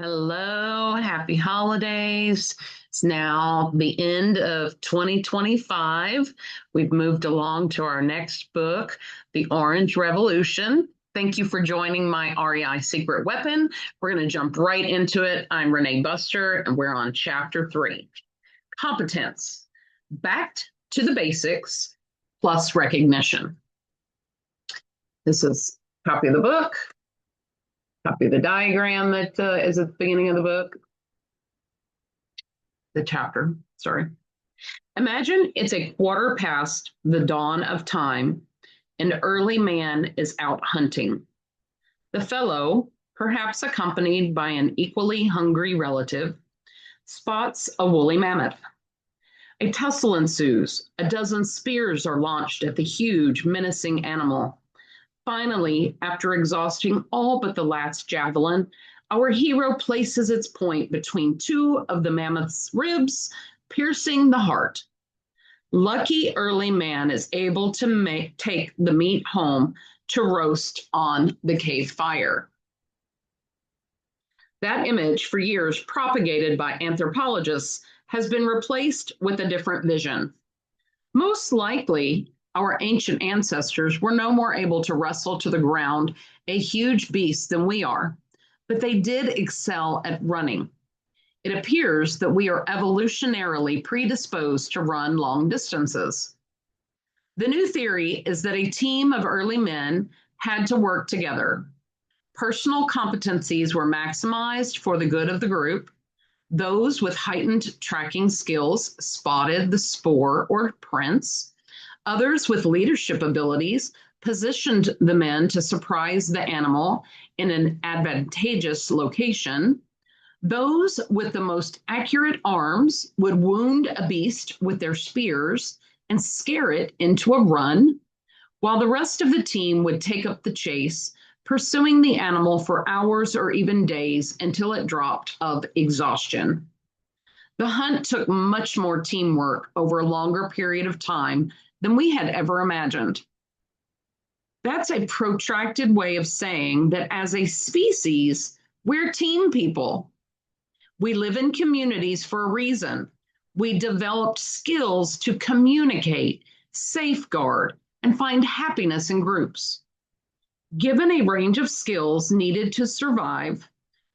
Hello, happy holidays. It's now the end of 2025. We've moved along to our next book, The Orange Revolution. Thank you for joining my REI Secret Weapon. We're going to jump right into it. I'm Renee Buster, and we're on chapter 3, Competence, Back to the Basics plus Recognition. This is a copy of the book. Copy of the diagram that is at the beginning of the book, the chapter, sorry. Imagine it's a quarter past the dawn of time, and early man is out hunting. The fellow, perhaps accompanied by an equally hungry relative, spots a woolly mammoth. A tussle ensues. A dozen spears are launched at the huge, menacing animal. Finally, after exhausting all but the last javelin, our hero places its point between two of the mammoth's ribs, piercing the heart. Lucky early man is able to take the meat home to roast on the cave fire. That image, for years propagated by anthropologists, has been replaced with a different vision. Most likely, our ancient ancestors were no more able to wrestle to the ground a huge beast than we are, but they did excel at running. It appears that we are evolutionarily predisposed to run long distances. The new theory is that a team of early men had to work together. Personal competencies were maximized for the good of the group. Those with heightened tracking skills spotted the spoor or prints. Others with leadership abilities positioned the men to surprise the animal in an advantageous location. Those with the most accurate arms would wound a beast with their spears and scare it into a run, while the rest of the team would take up the chase, pursuing the animal for hours or even days until it dropped of exhaustion. The hunt took much more teamwork over a longer period of time than we had ever imagined. That's a protracted way of saying that as a species, we're team people. We live in communities for a reason. We developed skills to communicate, safeguard, and find happiness in groups. Given a range of skills needed to survive,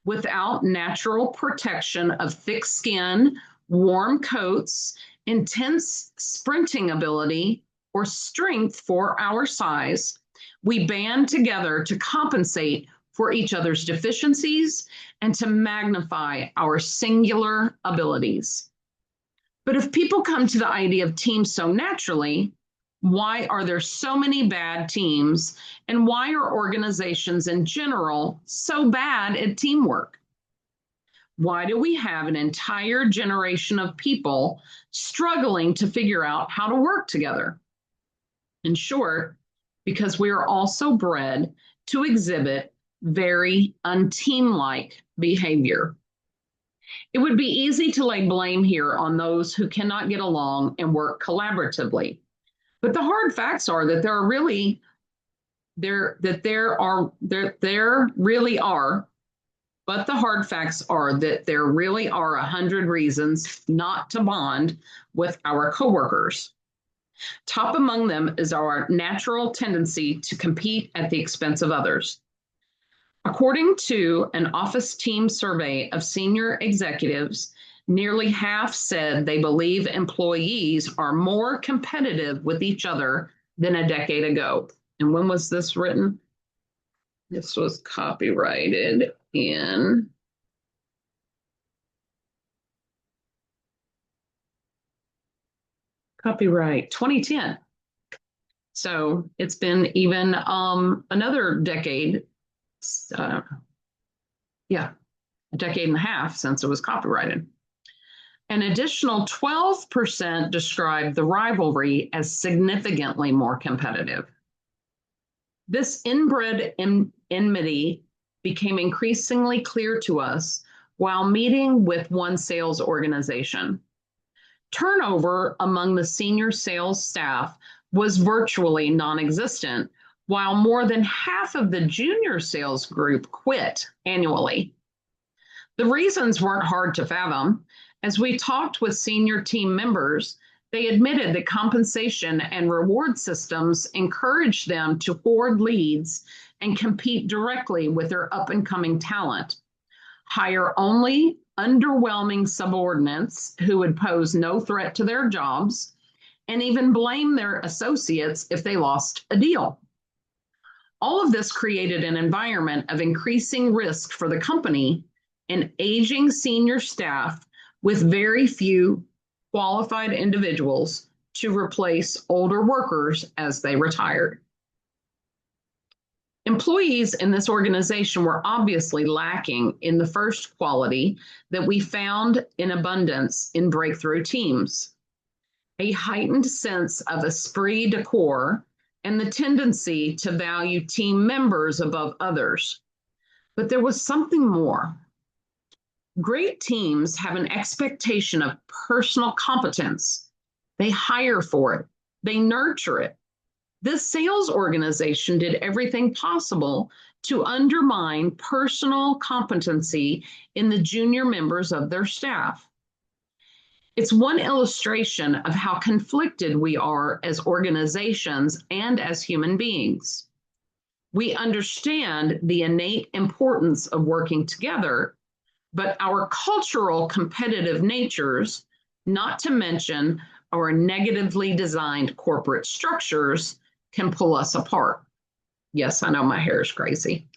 without natural protection of thick skin, warm coats, intense sprinting ability, or strength for our size, we band together to compensate for each other's deficiencies and to magnify our singular abilities. But if people come to the idea of teams so naturally, why are there so many bad teams, and why are organizations in general so bad at teamwork? Why do we have an entire generation of people struggling to figure out how to work together? In short, because we are also bred to exhibit very unteam-like behavior. It would be easy to lay blame here on those who cannot get along and work collaboratively. But the hard facts are that there really are, but the hard facts are that there really are 100 reasons not to bond with our coworkers. Top among them is our natural tendency to compete at the expense of others. According to an office team survey of senior executives, nearly half said they believe employees are more competitive with each other than a decade ago. And when was this written? This was copyrighted in copyright 2010. So it's been even another decade, a decade and a half since it was copyrighted. An additional 12% described the rivalry as significantly more competitive. This inbred enmity became increasingly clear to us while meeting with one sales organization. Turnover among the senior sales staff was virtually non-existent, while more than half of the junior sales group quit annually. The reasons weren't hard to fathom. As we talked with senior team members, they admitted that compensation and reward systems encouraged them to hoard leads and compete directly with their up and coming talent, hire only underwhelming subordinates who would pose no threat to their jobs, and even blame their associates if they lost a deal. All of this created an environment of increasing risk for the company and aging senior staff with very few qualified individuals to replace older workers as they retired. Employees in this organization were obviously lacking in the first quality that we found in abundance in breakthrough teams: a heightened sense of esprit de corps and the tendency to value team members above others. But there was something more. Great teams have an expectation of personal competence. They hire for it, they nurture it. This sales organization did everything possible to undermine personal competency in the junior members of their staff. It's one illustration of how conflicted we are as organizations and as human beings. We understand the innate importance of working together, but our cultural competitive natures, not to mention our negatively designed corporate structures, can pull us apart. Yes, I know my hair is crazy.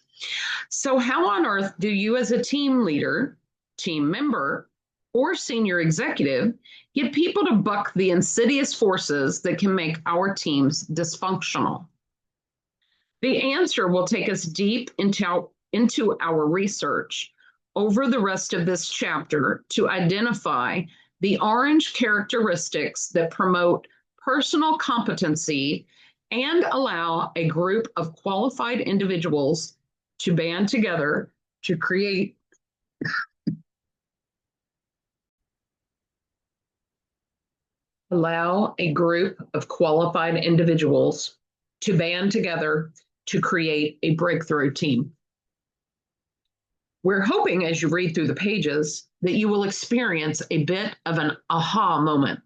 So how on earth do you as a team leader, team member, or senior executive get people to buck the insidious forces that can make our teams dysfunctional? The answer will take us deep into our research over the rest of this chapter to identify the orange characteristics that promote personal competency and allow a group of qualified individuals to band together to create allow a group of qualified individuals to band together to create a breakthrough team. We're hoping as you read through the pages that you will experience a bit of an aha moment.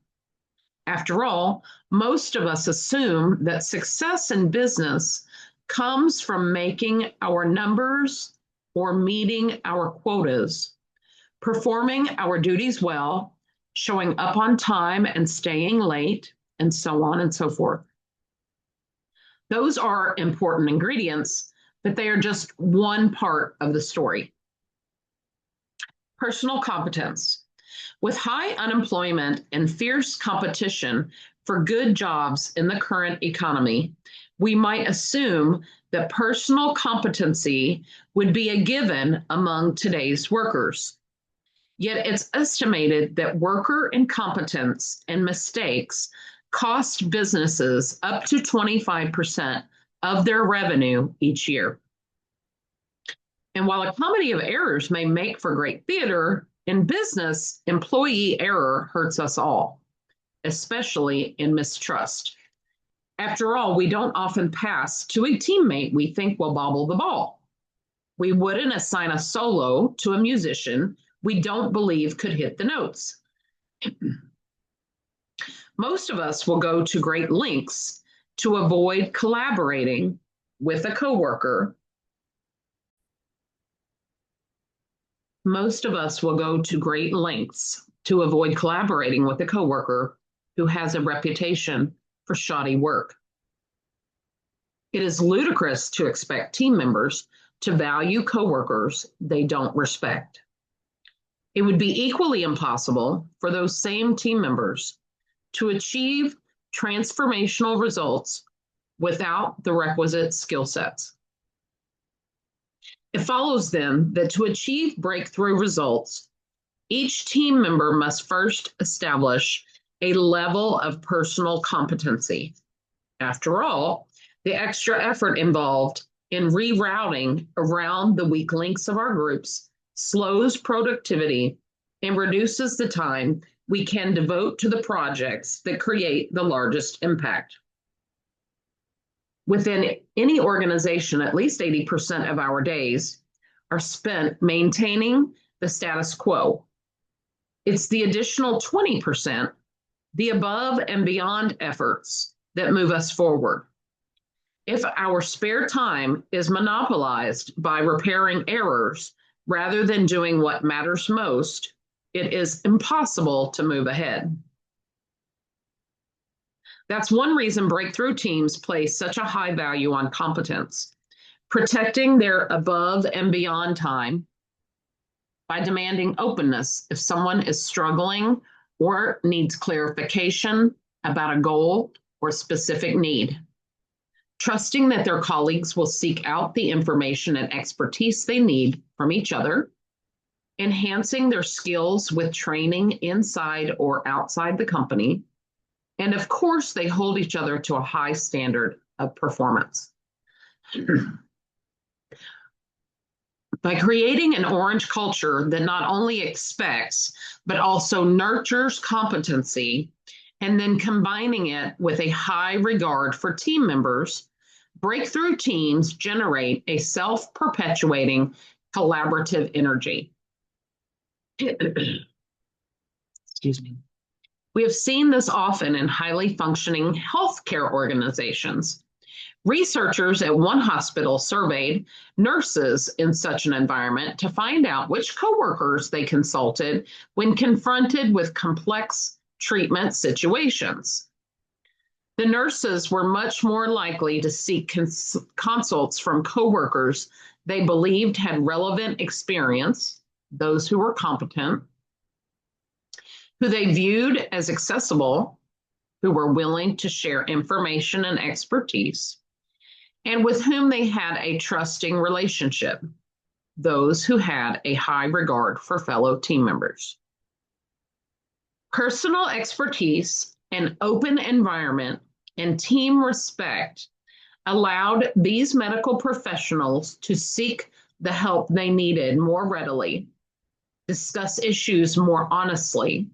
After all, most of us assume that success in business comes from making our numbers or meeting our quotas, performing our duties well, showing up on time and staying late, and so on and so forth. Those are important ingredients, but they are just one part of the story. Personal competence. With high unemployment and fierce competition for good jobs in the current economy, we might assume that personal competency would be a given among today's workers. Yet it's estimated that worker incompetence and mistakes cost businesses up to 25% of their revenue each year. And while a comedy of errors may make for great theater, in business, employee error hurts us all, especially in mistrust. After all, we don't often pass to a teammate we think will bobble the ball. We wouldn't assign a solo to a musician we don't believe could hit the notes. Most of us will go to great lengths to avoid collaborating with a coworker. Most of us will go to great lengths to avoid collaborating with a coworker who has a reputation for shoddy work. It is ludicrous to expect team members to value coworkers they don't respect. It would be equally impossible for those same team members to achieve transformational results without the requisite skill sets. It follows then that to achieve breakthrough results, each team member must first establish a level of personal competency. After all, the extra effort involved in rerouting around the weak links of our groups slows productivity and reduces the time we can devote to the projects that create the largest impact. Within any organization, at least 80% of our days are spent maintaining the status quo. It's the additional 20%, the above and beyond efforts that move us forward. If our spare time is monopolized by repairing errors rather than doing what matters most, it is impossible to move ahead. That's one reason breakthrough teams place such a high value on competence, protecting their above and beyond time by demanding openness if someone is struggling or needs clarification about a goal or specific need. Trusting that their colleagues will seek out the information and expertise they need from each other, enhancing their skills with training inside or outside the company, and of course, they hold each other to a high standard of performance. By creating an orange culture that not only expects, but also nurtures competency, and then combining it with a high regard for team members, breakthrough teams generate a self-perpetuating collaborative energy. Excuse me. We have seen this often in highly functioning healthcare organizations. Researchers at one hospital surveyed nurses in such an environment to find out which coworkers they consulted when confronted with complex treatment situations. The nurses were much more likely to seek consults from coworkers they believed had relevant experience, those who were competent, who they viewed as accessible, who were willing to share information and expertise, and with whom they had a trusting relationship, those who had a high regard for fellow team members. Personal expertise, an open environment, and team respect allowed these medical professionals to seek the help they needed more readily, discuss issues more honestly,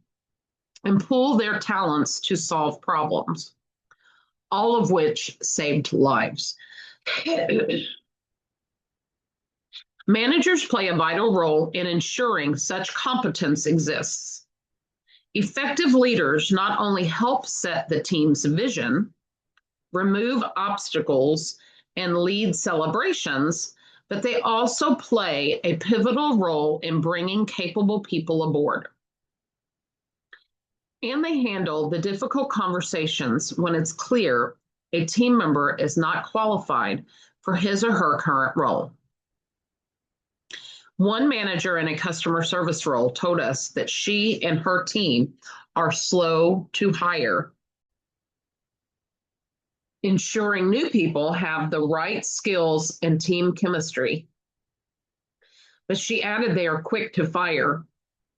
and pool their talents to solve problems, all of which saved lives. Managers play a vital role in ensuring such competence exists. Effective leaders not only help set the team's vision, remove obstacles, and lead celebrations, but they also play a pivotal role in bringing capable people aboard. And they handle the difficult conversations when it's clear a team member is not qualified for his or her current role. One manager in a customer service role told us that she and her team are slow to hire, ensuring new people have the right skills and team chemistry. But she added they are quick to fire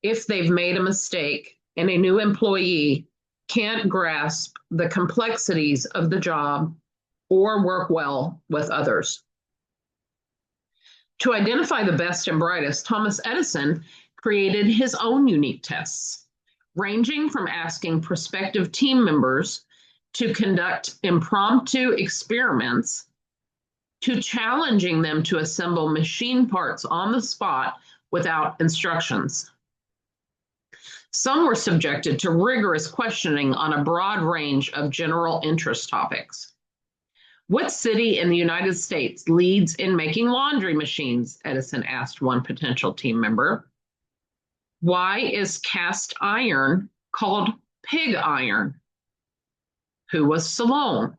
if they've made a mistake and a new employee can't grasp the complexities of the job or work well with others. To identify the best and brightest, Thomas Edison created his own unique tests, ranging from asking prospective team members to conduct impromptu experiments to challenging them to assemble machine parts on the spot without instructions. Some were subjected to rigorous questioning on a broad range of general interest topics. What city in the United States leads in making laundry machines? Edison asked one potential team member. Why is cast iron called pig iron? Who was Salome?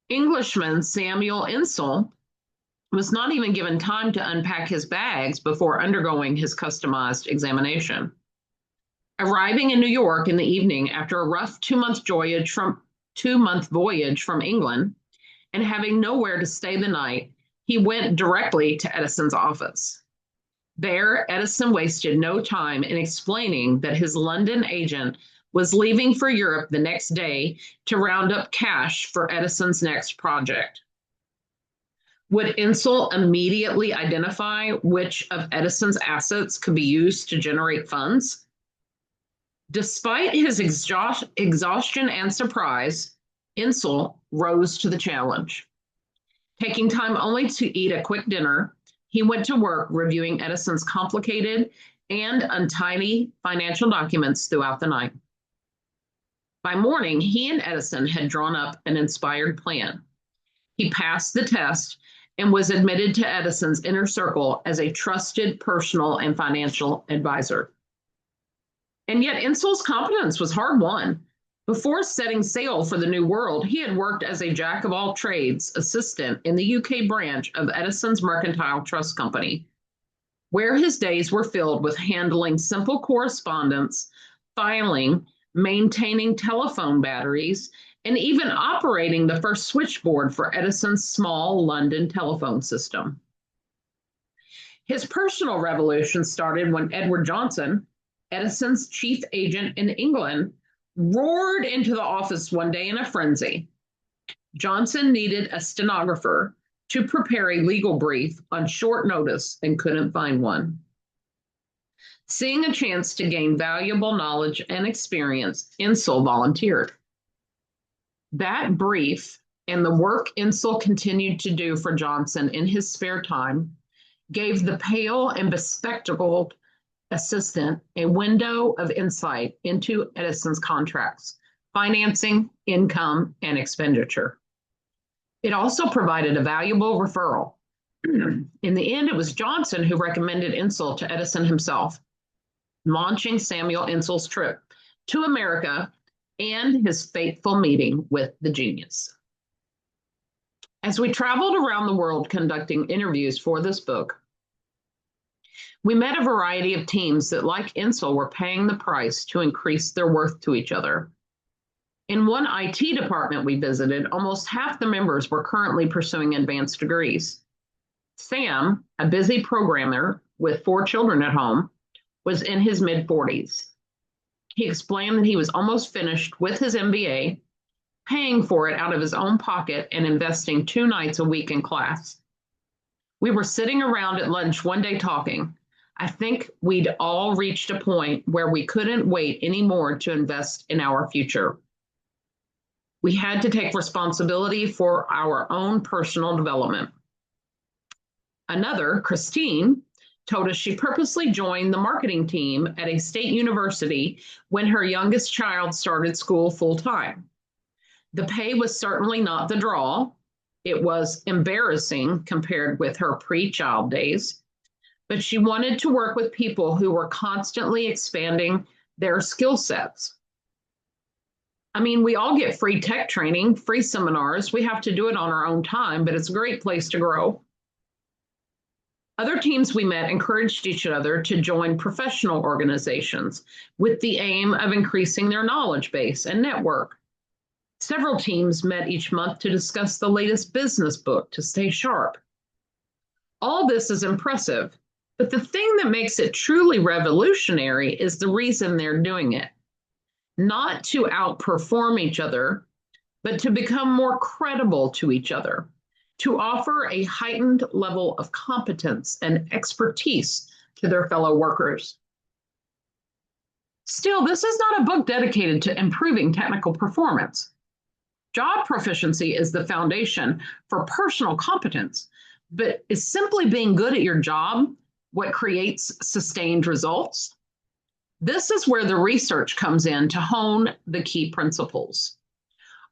Englishman Samuel Insull was not even given time to unpack his bags before undergoing his customized examination. Arriving in New York in the evening after a rough two-month voyage from England and having nowhere to stay the night, he went directly to Edison's office. There, Edison wasted no time in explaining that his London agent was leaving for Europe the next day to round up cash for Edison's next project. Would Insull immediately identify which of Edison's assets could be used to generate funds? Despite his exhaustion and surprise, Insull rose to the challenge. Taking time only to eat a quick dinner, He went to work reviewing Edison's complicated and untidy financial documents throughout the night. By morning, he and Edison had drawn up an inspired plan. He passed the test and was admitted to Edison's inner circle as a trusted personal and financial advisor. And yet Insull's competence was hard won. Before setting sail for the New World, he had worked as a jack-of-all-trades assistant in the UK branch of Edison's Mercantile Trust Company, where his days were filled with handling simple correspondence, filing, maintaining telephone batteries, and even operating the first switchboard for Edison's small London telephone system. His personal revolution started when Edward Johnson, Edison's chief agent in England, roared into the office one day in a frenzy. Johnson needed a stenographer to prepare a legal brief on short notice and couldn't find one. Seeing a chance to gain valuable knowledge and experience, Insull volunteered. That brief and the work Insull continued to do for Johnson in his spare time gave the pale and bespectacled assistant a window of insight into Edison's contracts, financing, income, and expenditure. It also provided a valuable referral. In the end, it was Johnson who recommended Insull to Edison himself, launching Samuel Insull's trip to America and his fateful meeting with the genius. As we traveled around the world conducting interviews for this book, we met a variety of teams that, like Insull, were paying the price to increase their worth to each other. In one IT department we visited, almost half the members were currently pursuing advanced degrees. Sam, a busy programmer with 4 children at home, was in his mid-40s. He explained that he was almost finished with his MBA, paying for it out of his own pocket and investing 2 nights a week in class. We were sitting around at lunch one day talking. I think we'd all reached a point where we couldn't wait anymore to invest in our future. We had to take responsibility for our own personal development. Another, Christine, told us she purposely joined the marketing team at a state university when her youngest child started school full-time. The pay was certainly not the draw. It was embarrassing compared with her pre-child days, but she wanted to work with people who were constantly expanding their skill sets. I mean, we all get free tech training, free seminars. We have to do it on our own time, but it's a great place to grow. Other teams we met encouraged each other to join professional organizations with the aim of increasing their knowledge base and network. Several teams met each month to discuss the latest business book to stay sharp. All this is impressive, but the thing that makes it truly revolutionary is the reason they're doing it. Not to outperform each other, but to become more credible to each other, to offer a heightened level of competence and expertise to their fellow workers. Still, this is not a book dedicated to improving technical performance. Job proficiency is the foundation for personal competence, but is simply being good at your job what creates sustained results? This is where the research comes in to hone the key principles.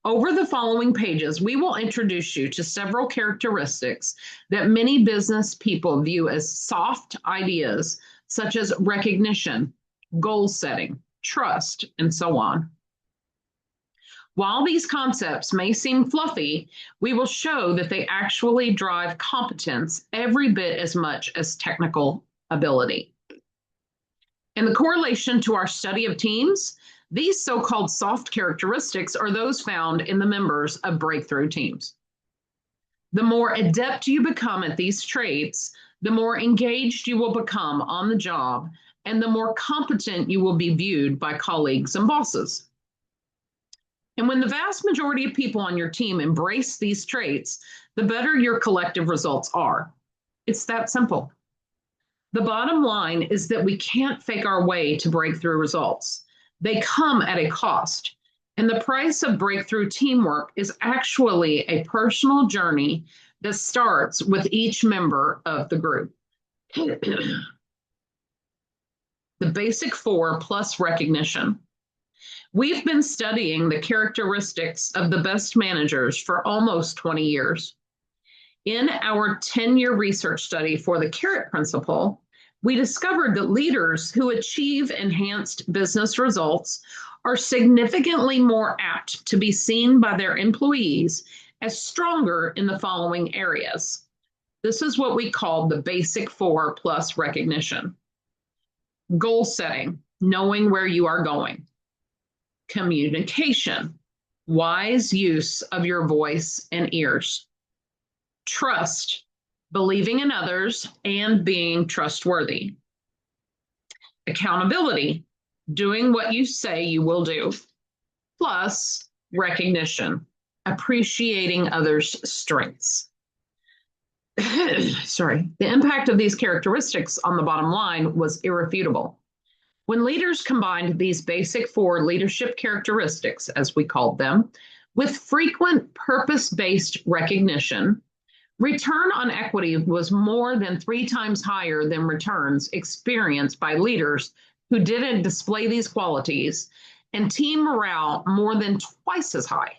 Over the following pages, we will introduce you to several characteristics that many business people view as soft ideas, such as recognition, goal setting, trust, and so on. While these concepts may seem fluffy, we will show that they actually drive competence every bit as much as technical ability. In the correlation to our study of teams, these so-called soft characteristics are those found in the members of breakthrough teams. The more adept you become at these traits, the more engaged you will become on the job, and the more competent you will be viewed by colleagues and bosses. And when the vast majority of people on your team embrace these traits, the better your collective results are. It's that simple. The bottom line is that we can't fake our way to breakthrough results. They come at a cost, and the price of breakthrough teamwork is actually a personal journey that starts with each member of the group. The basic four plus recognition. We've been studying the characteristics of the best managers for almost 20 years. In our 10-year research study for the carrot principle, we discovered that leaders who achieve enhanced business results are significantly more apt to be seen by their employees as stronger in the following areas. This is what we call the basic four plus recognition. Goal setting, knowing where you are going. Communication, wise use of your voice and ears. Trust, believing in others and being trustworthy. Accountability, doing what you say you will do. Plus, recognition, appreciating others' strengths. The impact of these characteristics on the bottom line was irrefutable. When leaders combined these basic four leadership characteristics, as we called them, with frequent purpose-based recognition, return on equity was more than 3 times higher than returns experienced by leaders who didn't display these qualities, and team morale more than twice as high.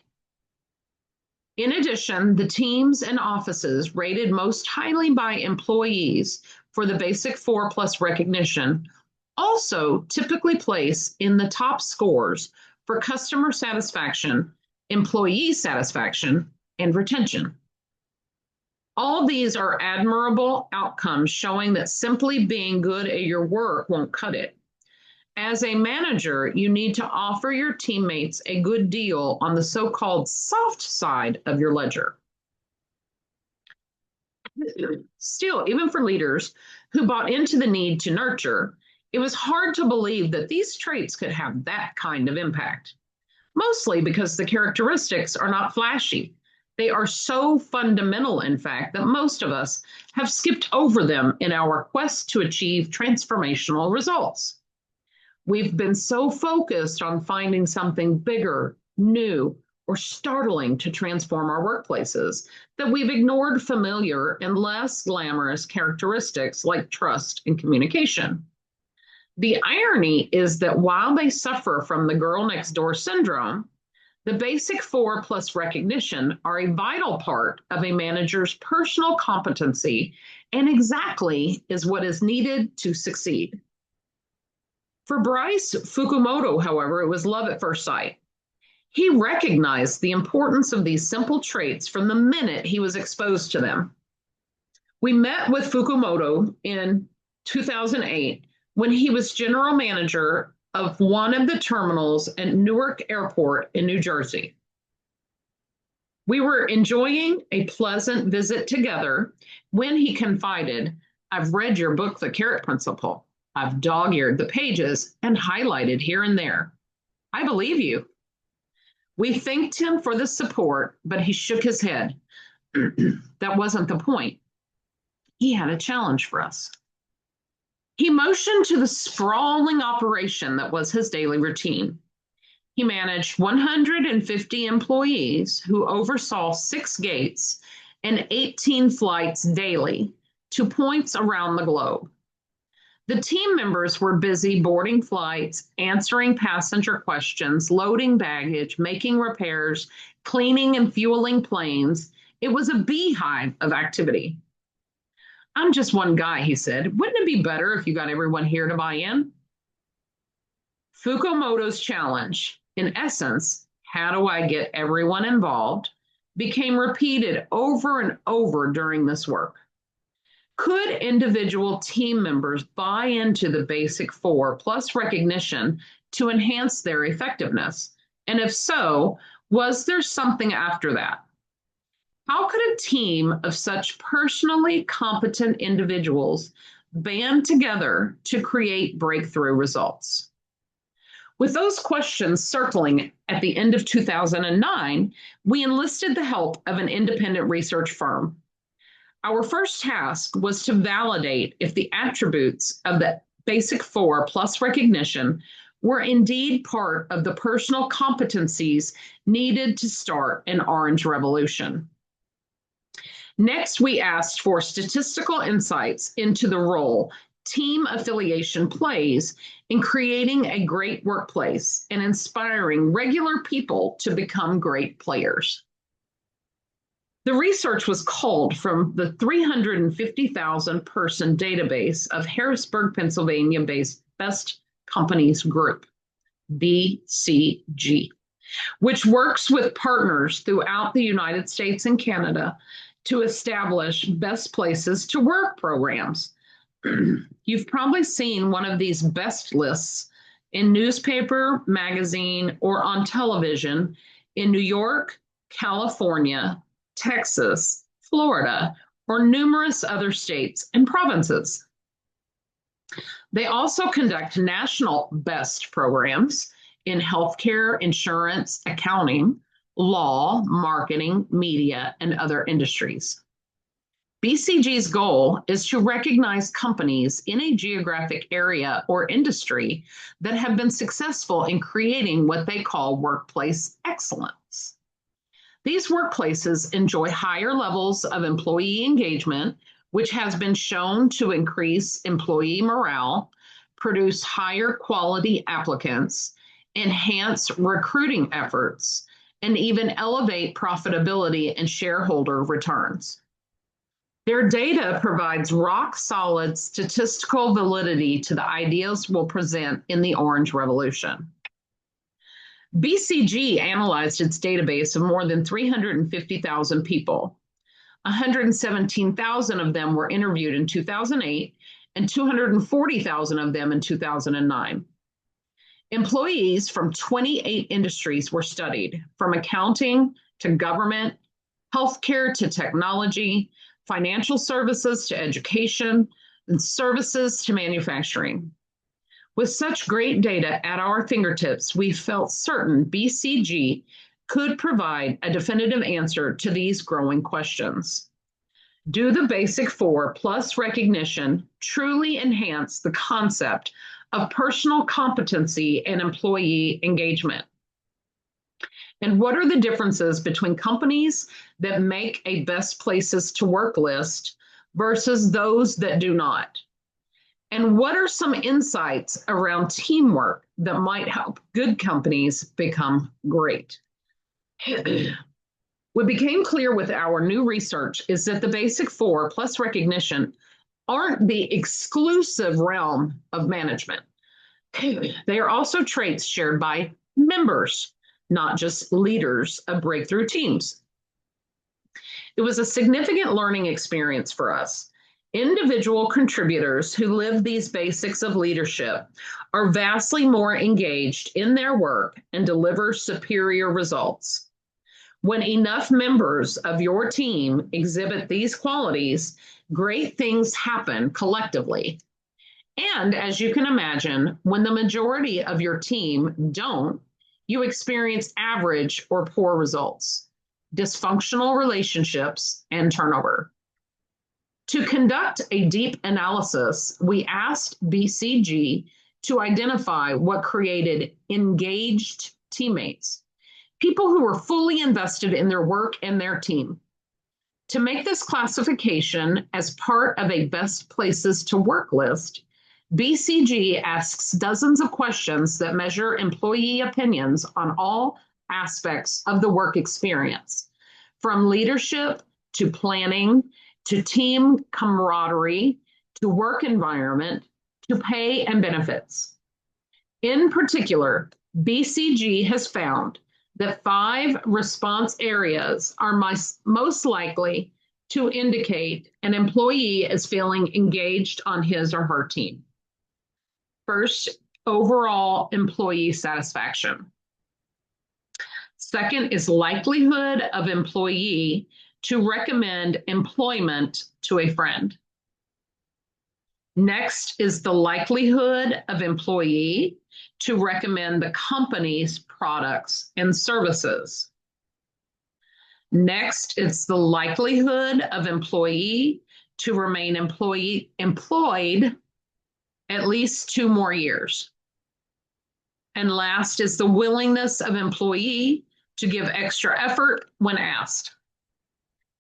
In addition, the teams and offices rated most highly by employees for the basic four plus recognition also typically place in the top scores for customer satisfaction, employee satisfaction, and retention. All these are admirable outcomes showing that simply being good at your work won't cut it. As a manager, you need to offer your teammates a good deal on the so-called soft side of your ledger. Still, even for leaders who bought into the need to nurture, it was hard to believe that these traits could have that kind of impact, mostly because the characteristics are not flashy. They are so fundamental, in fact, that most of us have skipped over them in our quest to achieve transformational results. We've been so focused on finding something bigger, new, or startling to transform our workplaces that we've ignored familiar and less glamorous characteristics like trust and communication. The irony is that while they suffer from the girl next door syndrome, the basic four plus recognition are a vital part of a manager's personal competency and exactly is what is needed to succeed. For Bryce Fukumoto, however, it was love at first sight. He recognized the importance of these simple traits from the minute he was exposed to them. We met with Fukumoto in 2008 when he was general manager of one of the terminals at Newark Airport in New Jersey. We were enjoying a pleasant visit together when he confided, "I've read your book, The Carrot Principle. I've dog-eared the pages and highlighted here and there. I believe you." We thanked him for the support, but he shook his head. That wasn't the point. He had a challenge for us. He motioned to the sprawling operation that was his daily routine. He managed 150 employees who oversaw 6 gates and 18 flights daily to points around the globe. The team members were busy boarding flights, answering passenger questions, loading baggage, making repairs, cleaning and fueling planes. It was a beehive of activity. "I'm just one guy," he said. "Wouldn't it be better if you got everyone here to buy in?" Fukumoto's challenge, in essence, how do I get everyone involved, became repeated over and over during this work. Could individual team members buy into the basic four plus recognition to enhance their effectiveness? And if so, was there something after that? How could a team of such personally competent individuals band together to create breakthrough results? With those questions circling at the end of 2009, we enlisted the help of an independent research firm. Our first task was to validate if the attributes of the basic four plus recognition were indeed part of the personal competencies needed to start an Orange Revolution. Next, we asked for statistical insights into the role team affiliation plays in creating a great workplace and inspiring regular people to become great players. The research was culled from the 350,000 person database of Harrisburg, Pennsylvania based Best Companies Group, BCG, which works with partners throughout the United States and Canada to establish best places to work programs. You've probably seen one of these best lists in newspaper, magazine, or on television in New York, California, Texas, Florida, or numerous other states and provinces. They also conduct national best programs in healthcare, insurance, accounting, law, marketing, media, and other industries. BCG's goal is to recognize companies in a geographic area or industry that have been successful in creating what they call workplace excellence. These workplaces enjoy higher levels of employee engagement, which has been shown to increase employee morale, produce higher quality applicants, enhance recruiting efforts, and even elevate profitability and shareholder returns. Their data provides rock-solid statistical validity to the ideas we'll present in the Orange Revolution. BCG analyzed its database of more than 350,000 people. 117,000 of them were interviewed in 2008 and 240,000 of them in 2009. Employees from 28 industries were studied, from accounting to government, healthcare to technology, financial services to education, and services to manufacturing. With such great data at our fingertips, we felt certain BCG could provide a definitive answer to these growing questions. Do the basic four plus recognition truly enhance the concept of personal competency and employee engagement? And what are the differences between companies that make a best places to work list versus those that do not? And what are some insights around teamwork that might help good companies become great? What became clear with our new research is that the basic four plus recognition aren't the exclusive realm of management. They are also traits shared by members, not just leaders of breakthrough teams. It was a significant learning experience for us. Individual contributors who live these basics of leadership are vastly more engaged in their work and deliver superior results. When enough members of your team exhibit these qualities, great things happen collectively. And as you can imagine, when the majority of your team don't, you experience average or poor results, dysfunctional relationships, and turnover. To conduct a deep analysis, we asked BCG to identify what created engaged teammates, people who were fully invested in their work and their team. To make this classification as part of a best places to work list, BCG asks dozens of questions that measure employee opinions on all aspects of the work experience, from leadership to planning, to team camaraderie, to work environment, to pay and benefits. In particular, BCG has found that 5 response areas are most likely to indicate an employee is feeling engaged on his or her team. First, overall employee satisfaction. Second is likelihood of employee to recommend employment to a friend. Next is the likelihood of employee to recommend the company's products and services. Next, it's the likelihood of employee to remain employed at least 2 more years. And last is the willingness of employee to give extra effort when asked.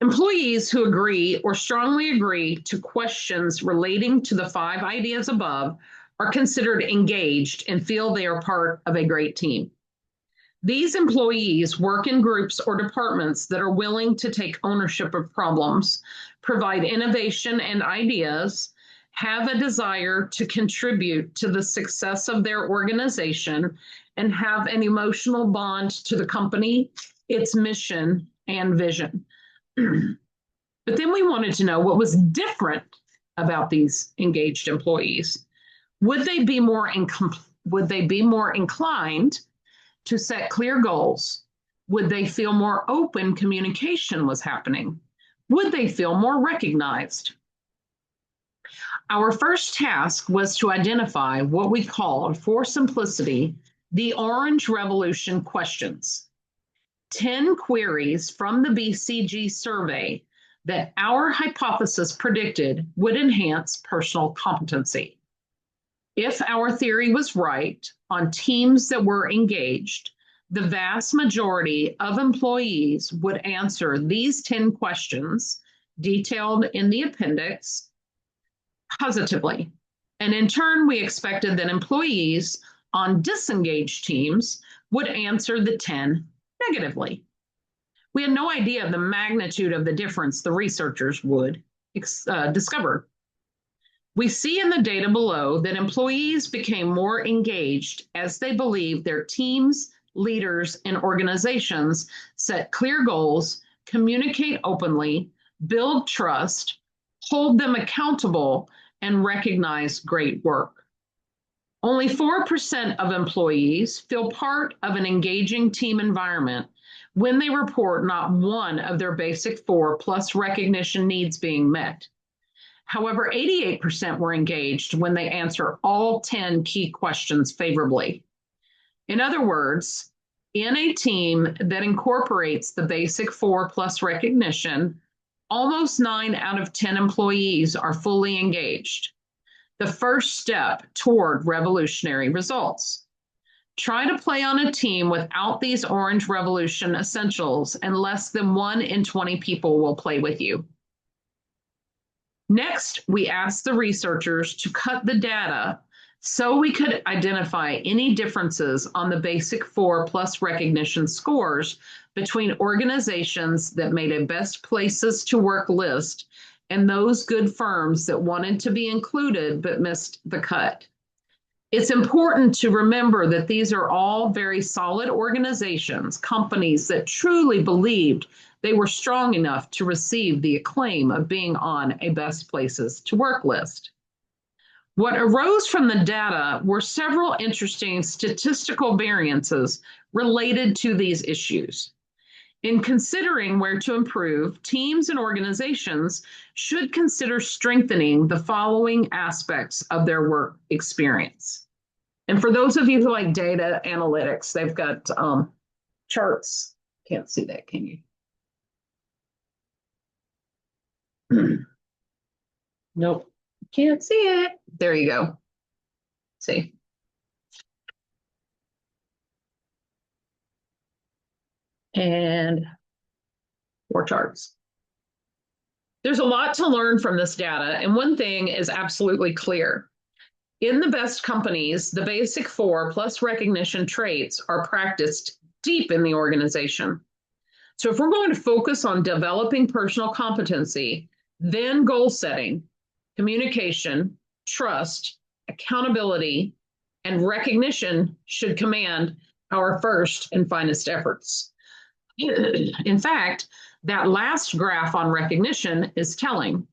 Employees who agree or strongly agree to questions relating to the 5 ideas above are considered engaged and feel they are part of a great team. These employees work in groups or departments that are willing to take ownership of problems, provide innovation and ideas, have a desire to contribute to the success of their organization, and have an emotional bond to the company, its mission, and vision. But then we wanted to know what was different about these engaged employees. Would they be more inclined to set clear goals? Would they feel more open communication was happening? Would they feel more recognized? Our first task was to identify what we called, for simplicity, the Orange Revolution questions. 10 queries from the BCG survey that our hypothesis predicted would enhance personal competency. If our theory was right on teams that were engaged, the vast majority of employees would answer these 10 questions detailed in the appendix positively. And in turn, we expected that employees on disengaged teams would answer the 10 negatively. We had no idea of the magnitude of the difference the researchers would discover. We see in the data below that employees became more engaged as they believed their teams, leaders, and organizations set clear goals, communicate openly, build trust, hold them accountable, and recognize great work. Only 4% of employees feel part of an engaging team environment when they report not one of their basic 4 plus recognition needs being met. However, 88% were engaged when they answer all 10 key questions favorably. In other words, in a team that incorporates the basic 4 plus recognition, almost 9 out of 10 employees are fully engaged. The first step toward revolutionary results. Try to play on a team without these Orange Revolution essentials, and less than 1 in 20 people will play with you. Next, we asked the researchers to cut the data so we could identify any differences on the basic 4 plus recognition scores between organizations that made a best places to work list and those good firms that wanted to be included but missed the cut. It's important to remember that these are all very solid organizations, companies that truly believed they were strong enough to receive the acclaim of being on a best places to work list. What arose from the data were several interesting statistical variances related to these issues. In considering where to improve, teams and organizations should consider strengthening the following aspects of their work experience. And for those of you who like data analytics, they've got charts. Can't see that, can you? Nope, can't see it. There you go. See. And 4 charts. There's a lot to learn from this data, and one thing is absolutely clear. In the best companies, the basic 4 plus recognition traits are practiced deep in the organization. So if we're going to focus on developing personal competency, then goal setting, communication, trust, accountability, and recognition should command our first and finest efforts. In fact, that last graph on recognition is telling.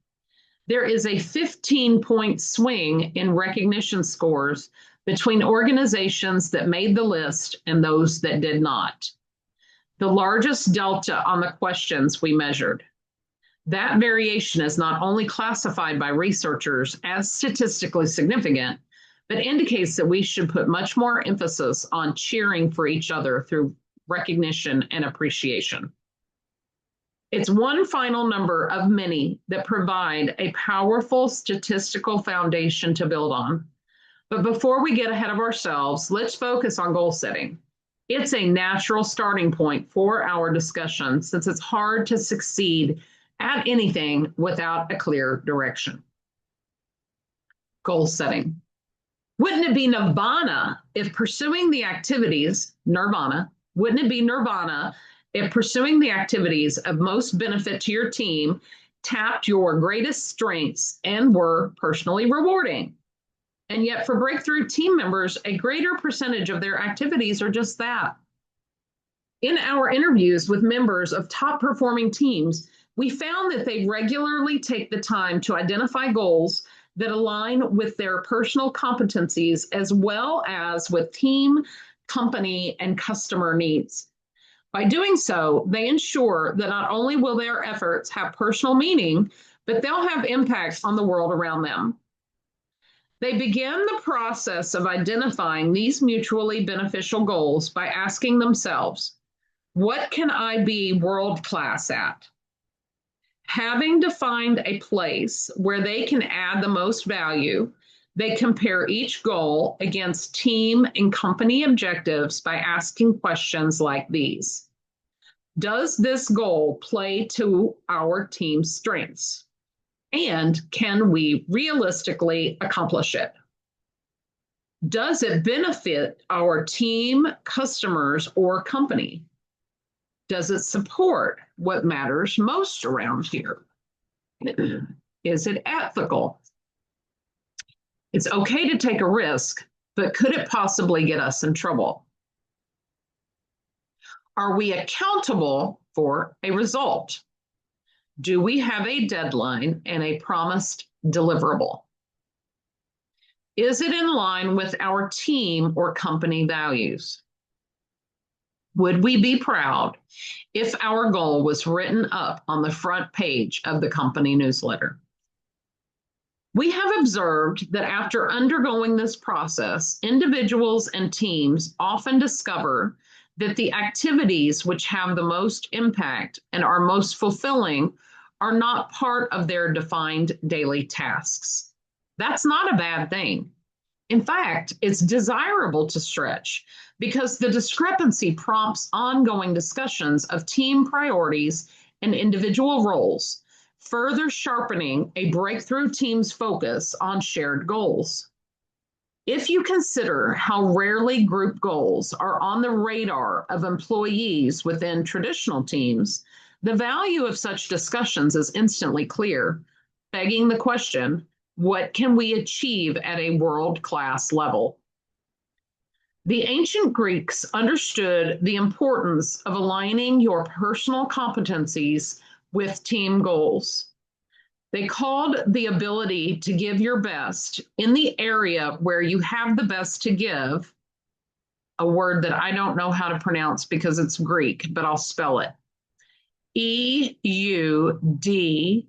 There is a 15-point swing in recognition scores between organizations that made the list and those that did not. The largest delta on the questions we measured. That variation is not only classified by researchers as statistically significant, but indicates that we should put much more emphasis on cheering for each other through recognition and appreciation. It's one final number of many that provide a powerful statistical foundation to build on. But before we get ahead of ourselves, let's focus on goal setting. It's a natural starting point for our discussion since it's hard to succeed at anything without a clear direction. Goal setting. Wouldn't it be nirvana if pursuing the activities, wouldn't it be nirvana if pursuing the activities of most benefit to your team tapped your greatest strengths and were personally rewarding? And yet for breakthrough team members, a greater percentage of their activities are just that. In our interviews with members of top performing teams, we found that they regularly take the time to identify goals that align with their personal competencies as well as with team, company, and customer needs. By doing so, they ensure that not only will their efforts have personal meaning, but they'll have impacts on the world around them. They begin the process of identifying these mutually beneficial goals by asking themselves, what can I be world class at? Having defined a place where they can add the most value, they compare each goal against team and company objectives by asking questions like these. Does this goal play to our team's strengths? And can we realistically accomplish it? Does it benefit our team, customers, or company? Does it support what matters most around here? Is it ethical? It's okay to take a risk, but could it possibly get us in trouble? Are we accountable for a result? Do we have a deadline and a promised deliverable? Is it in line with our team or company values? Would we be proud if our goal was written up on the front page of the company newsletter? We have observed that after undergoing this process, individuals and teams often discover that the activities which have the most impact and are most fulfilling are not part of their defined daily tasks. That's not a bad thing. In fact, it's desirable to stretch because the discrepancy prompts ongoing discussions of team priorities and individual roles, further sharpening a breakthrough team's focus on shared goals. If you consider how rarely group goals are on the radar of employees within traditional teams, the value of such discussions is instantly clear, begging the question, what can we achieve at a world-class level? The ancient Greeks understood the importance of aligning your personal competencies with team goals. They called the ability to give your best in the area where you have the best to give, a word that I don't know how to pronounce because it's Greek, but I'll spell it. EUDAIMONIA.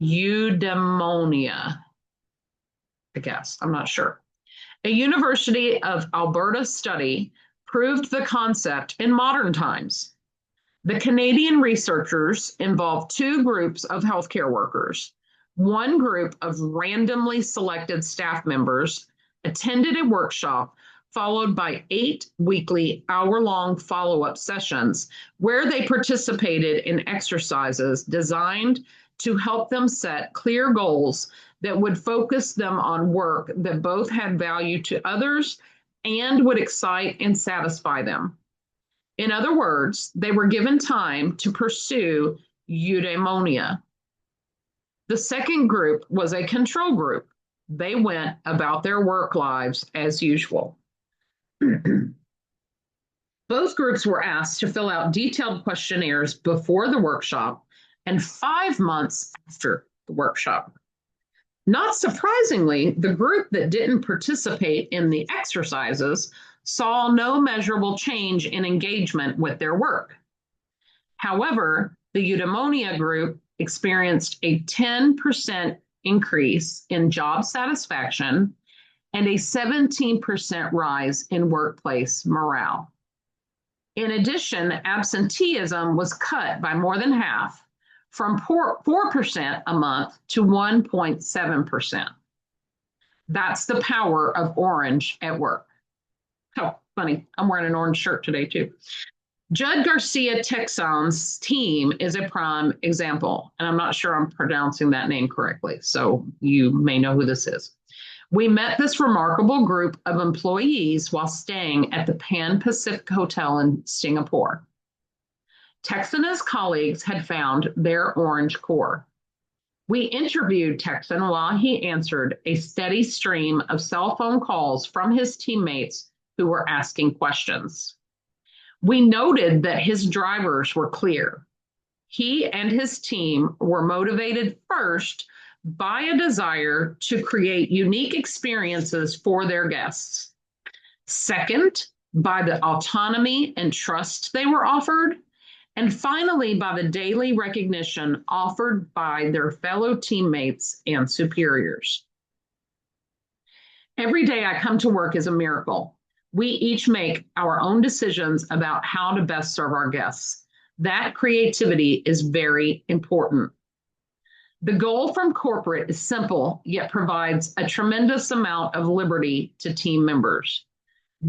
Eudaimonia, I guess. I'm not sure. A University of Alberta study proved the concept in modern times. The Canadian researchers involved two groups of healthcare workers. One group of randomly selected staff members attended a workshop followed by 8 weekly hour-long follow-up sessions where they participated in exercises designed to help them set clear goals that would focus them on work that both had value to others and would excite and satisfy them. In other words, they were given time to pursue eudaimonia. The second group was a control group. They went about their work lives as usual. Both groups were asked to fill out detailed questionnaires before the workshop and 5 months after the workshop. Not surprisingly, the group that didn't participate in the exercises saw no measurable change in engagement with their work. However, the eudaimonia group experienced a 10% increase in job satisfaction and a 17% rise in workplace morale. In addition, absenteeism was cut by more than half, from 4% a month to 1.7%. That's the power of orange at work. So Funny, I'm wearing an orange shirt today too. Judd Garcia Texon's team is a prime example, and I'm not sure I'm pronouncing that name correctly, so you may know who this is. We met this remarkable group of employees while staying at the Pan Pacific Hotel in Singapore. Texon and his colleagues had found their orange core. We interviewed Texon while he answered a steady stream of cell phone calls from his teammates who were asking questions. We noted that his drivers were clear. He and his team were motivated first by a desire to create unique experiences for their guests. Second, by the autonomy and trust they were offered. And finally, by the daily recognition offered by their fellow teammates and superiors. Every day I come to work is a miracle. We each make our own decisions about how to best serve our guests. That creativity is very important. The goal from corporate is simple, yet provides a tremendous amount of liberty to team members.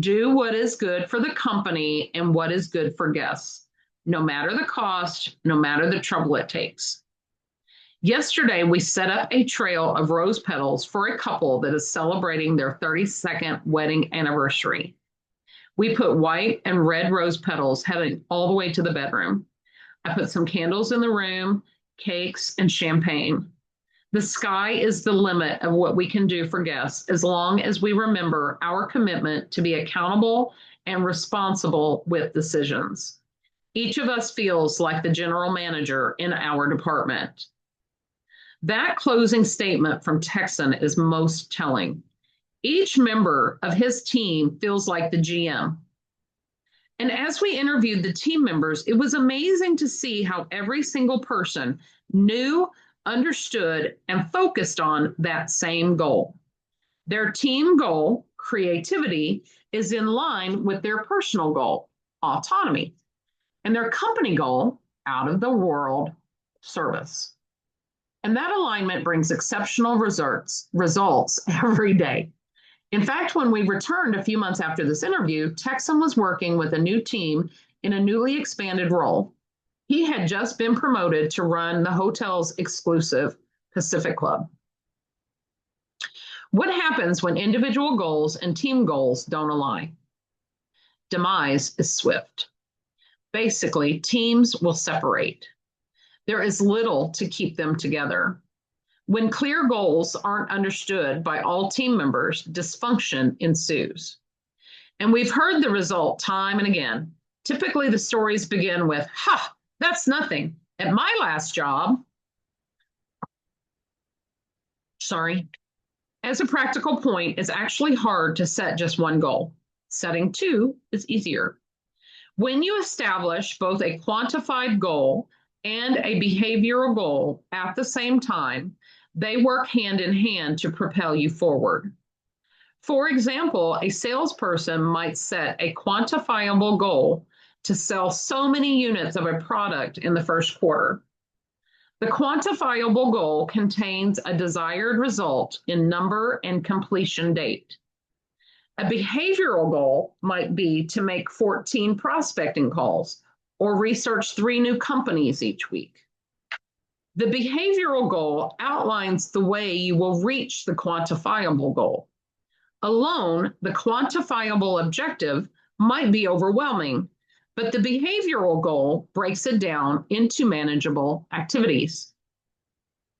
Do what is good for the company and what is good for guests, no matter the cost, no matter the trouble it takes. Yesterday, we set up a trail of rose petals for a couple that is celebrating their 32nd wedding anniversary. We put white and red rose petals heading all the way to the bedroom. I put some candles in the room, cakes, and champagne. The sky is the limit of what we can do for guests as long as we remember our commitment to be accountable and responsible with decisions. Each of us feels like the general manager in our department. That closing statement from Texon is most telling. Each member of his team feels like the GM. And as we interviewed the team members, it was amazing to see how every single person knew, understood, and focused on that same goal. Their team goal, creativity, is in line with their personal goal, autonomy, and their company goal, out of the world, service. And that alignment brings exceptional results every day. In fact, when we returned a few months after this interview, Texon was working with a new team in a newly expanded role. He had just been promoted to run the hotel's exclusive Pacific Club. What happens when individual goals and team goals don't align? Demise is swift. Basically, teams will separate. There is little to keep them together. When clear goals aren't understood by all team members, dysfunction ensues. And we've heard the result time and again. Typically, the stories begin with, "Ha, that's nothing. At my last job." Sorry. As a practical point, it's actually hard to set just one goal. Setting two is easier. When you establish both a quantified goal and a behavioral goal at the same time, they work hand in hand to propel you forward. For example, a salesperson might set a quantifiable goal to sell so many units of a product in the first quarter. The quantifiable goal contains a desired result in number and completion date. A behavioral goal might be to make 14 prospecting calls or research 3 new companies each week. The behavioral goal outlines the way you will reach the quantifiable goal. Alone, the quantifiable objective might be overwhelming, but the behavioral goal breaks it down into manageable activities.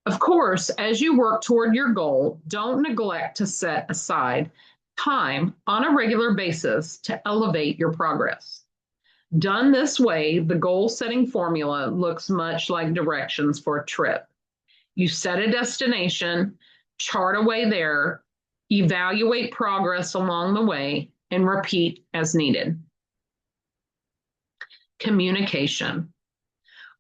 Of course, as you work toward your goal, don't neglect to set aside time on a regular basis to elevate your progress. Done this way, the goal-setting formula looks much like directions for a trip. You set a destination, chart a way there, evaluate progress along the way, and repeat as needed. Communication.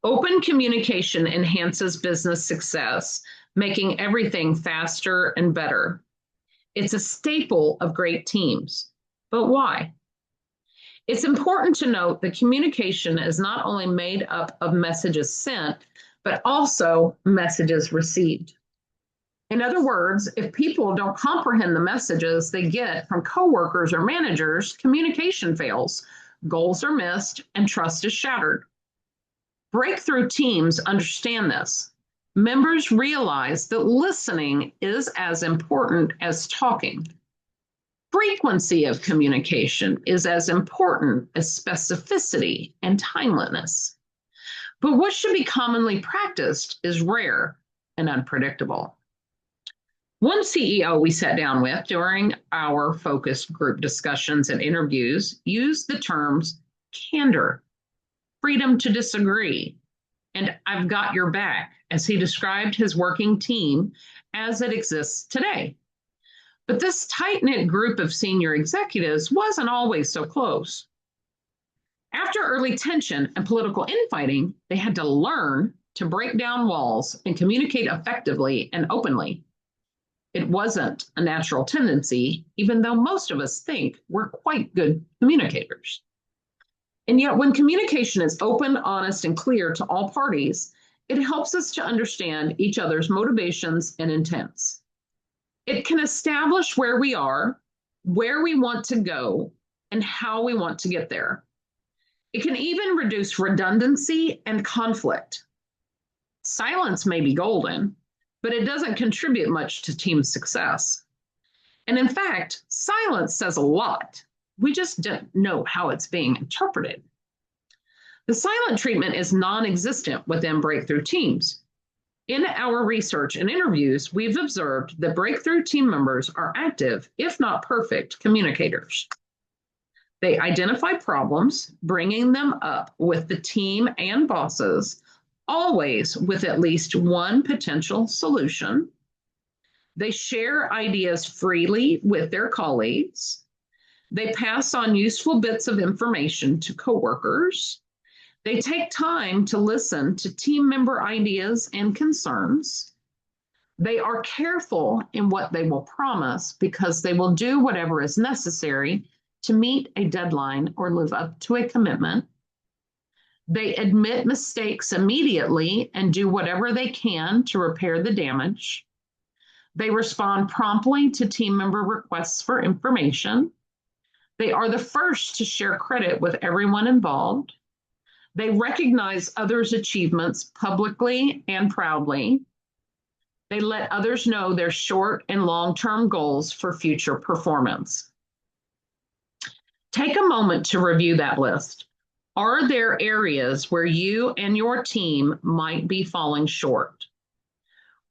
Open communication enhances business success, making everything faster and better. It's a staple of great teams. But why? It's important to note that communication is not only made up of messages sent, but also messages received. In other words, if people don't comprehend the messages they get from coworkers or managers, communication fails, goals are missed, and trust is shattered. Breakthrough teams understand this. Members realize that listening is as important as talking. Frequency of communication is as important as specificity and timeliness. But what should be commonly practiced is rare and unpredictable. One CEO we sat down with during our focus group discussions and interviews used the terms candor, freedom to disagree, and I've got your back as he described his working team as it exists today. But this tight-knit group of senior executives wasn't always so close. After early tension and political infighting, they had to learn to break down walls and communicate effectively and openly. It wasn't a natural tendency, even though most of us think we're quite good communicators. And yet, when communication is open, honest, and clear to all parties, it helps us to understand each other's motivations and intents. It can establish where we are, where we want to go, and how we want to get there. It can even reduce redundancy and conflict. Silence may be golden, but it doesn't contribute much to team success. And in fact, silence says a lot. We just don't know how it's being interpreted. The silent treatment is non-existent within breakthrough teams. In our research and interviews, we've observed that breakthrough team members are active, if not perfect, communicators. They identify problems, bringing them up with the team and bosses, always with at least one potential solution. They share ideas freely with their colleagues. They pass on useful bits of information to coworkers. They take time to listen to team member ideas and concerns. They are careful in what they will promise because they will do whatever is necessary to meet a deadline or live up to a commitment. They admit mistakes immediately and do whatever they can to repair the damage. They respond promptly to team member requests for information. They are the first to share credit with everyone involved. They recognize others' achievements publicly and proudly. They let others know their short and long-term goals for future performance. Take a moment to review that list. Are there areas where you and your team might be falling short?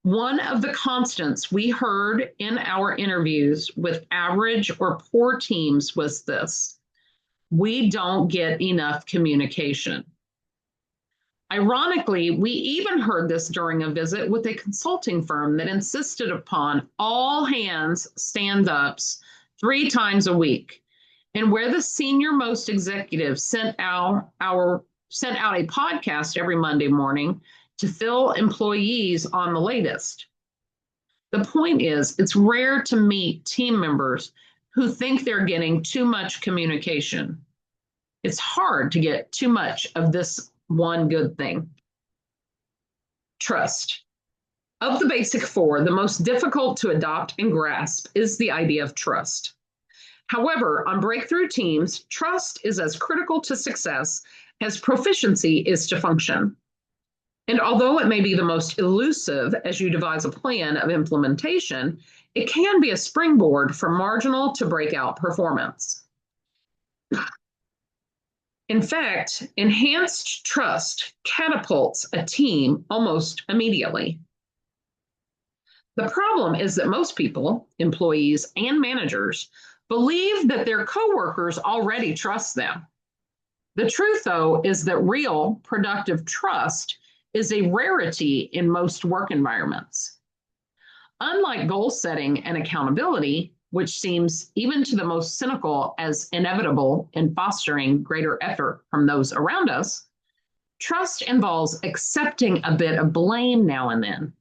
One of the constants we heard in our interviews with average or poor teams was this: we don't get enough communication. Ironically, we even heard this during a visit with a consulting firm that insisted upon all hands stand-ups 3 times a week, and where the senior-most executives sent out a podcast every Monday morning to fill employees on the latest. The point is, it's rare to meet team members who think they're getting too much communication. It's hard to get too much of this one good thing. Trust. Of the basic 4, the most difficult to adopt and grasp is the idea of trust. However, on breakthrough teams, trust is as critical to success as proficiency is to function. And although it may be the most elusive as you devise a plan of implementation, it can be a springboard from marginal to breakout performance. In fact, enhanced trust catapults a team almost immediately. The problem is that most people, employees and managers, believe that their coworkers already trust them. The truth, though, is that real productive trust is a rarity in most work environments. Unlike goal setting and accountability, which seems even to the most cynical as inevitable in fostering greater effort from those around us, trust involves accepting a bit of blame now and then.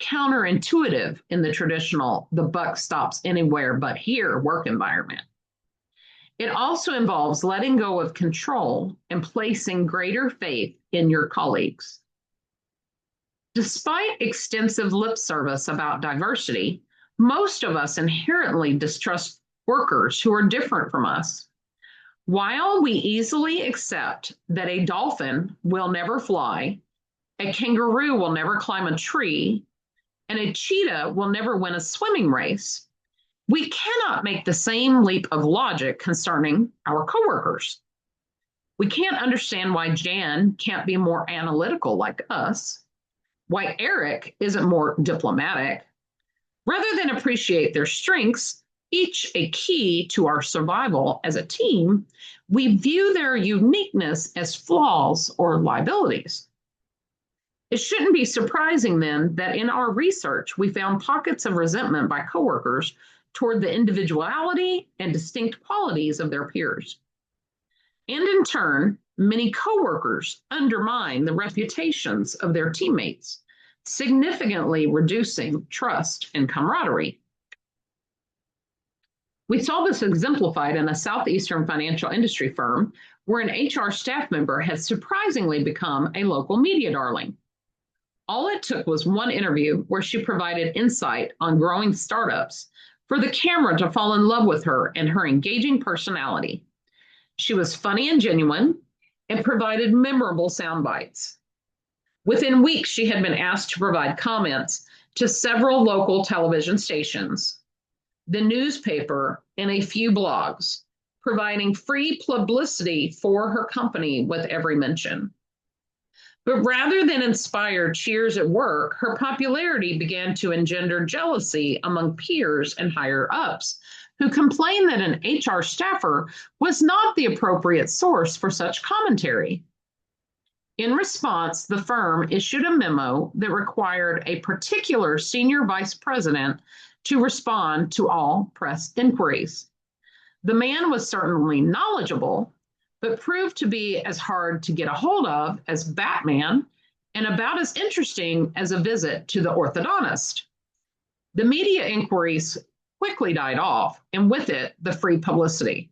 Counterintuitive in the traditional "the buck stops anywhere but here" work environment. It also involves letting go of control and placing greater faith in your colleagues. Despite extensive lip service about diversity, most of us inherently distrust workers who are different from us. While we easily accept that a dolphin will never fly, a kangaroo will never climb a tree, and a cheetah will never win a swimming race, we cannot make the same leap of logic concerning our coworkers. We can't understand why Jan can't be more analytical like us, why Eric isn't more diplomatic. Rather than appreciate their strengths, each a key to our survival as a team, we view their uniqueness as flaws or liabilities. It shouldn't be surprising then that in our research, we found pockets of resentment by coworkers toward the individuality and distinct qualities of their peers. And in turn, many coworkers undermine the reputations of their teammates, significantly reducing trust and camaraderie. We saw this exemplified in a southeastern financial industry firm where an HR staff member had surprisingly become a local media darling. All it took was one interview where she provided insight on growing startups for the camera to fall in love with her and her engaging personality. She was funny and genuine and provided memorable sound bites. Within weeks, she had been asked to provide comments to several local television stations, the newspaper, and a few blogs, providing free publicity for her company with every mention. But rather than inspire cheers at work, her popularity began to engender jealousy among peers and higher ups, who complained that an HR staffer was not the appropriate source for such commentary. In response, the firm issued a memo that required a particular senior vice president to respond to all press inquiries. The man was certainly knowledgeable, but proved to be as hard to get a hold of as Batman and about as interesting as a visit to the orthodontist. The media inquiries quickly died off, and with it, the free publicity.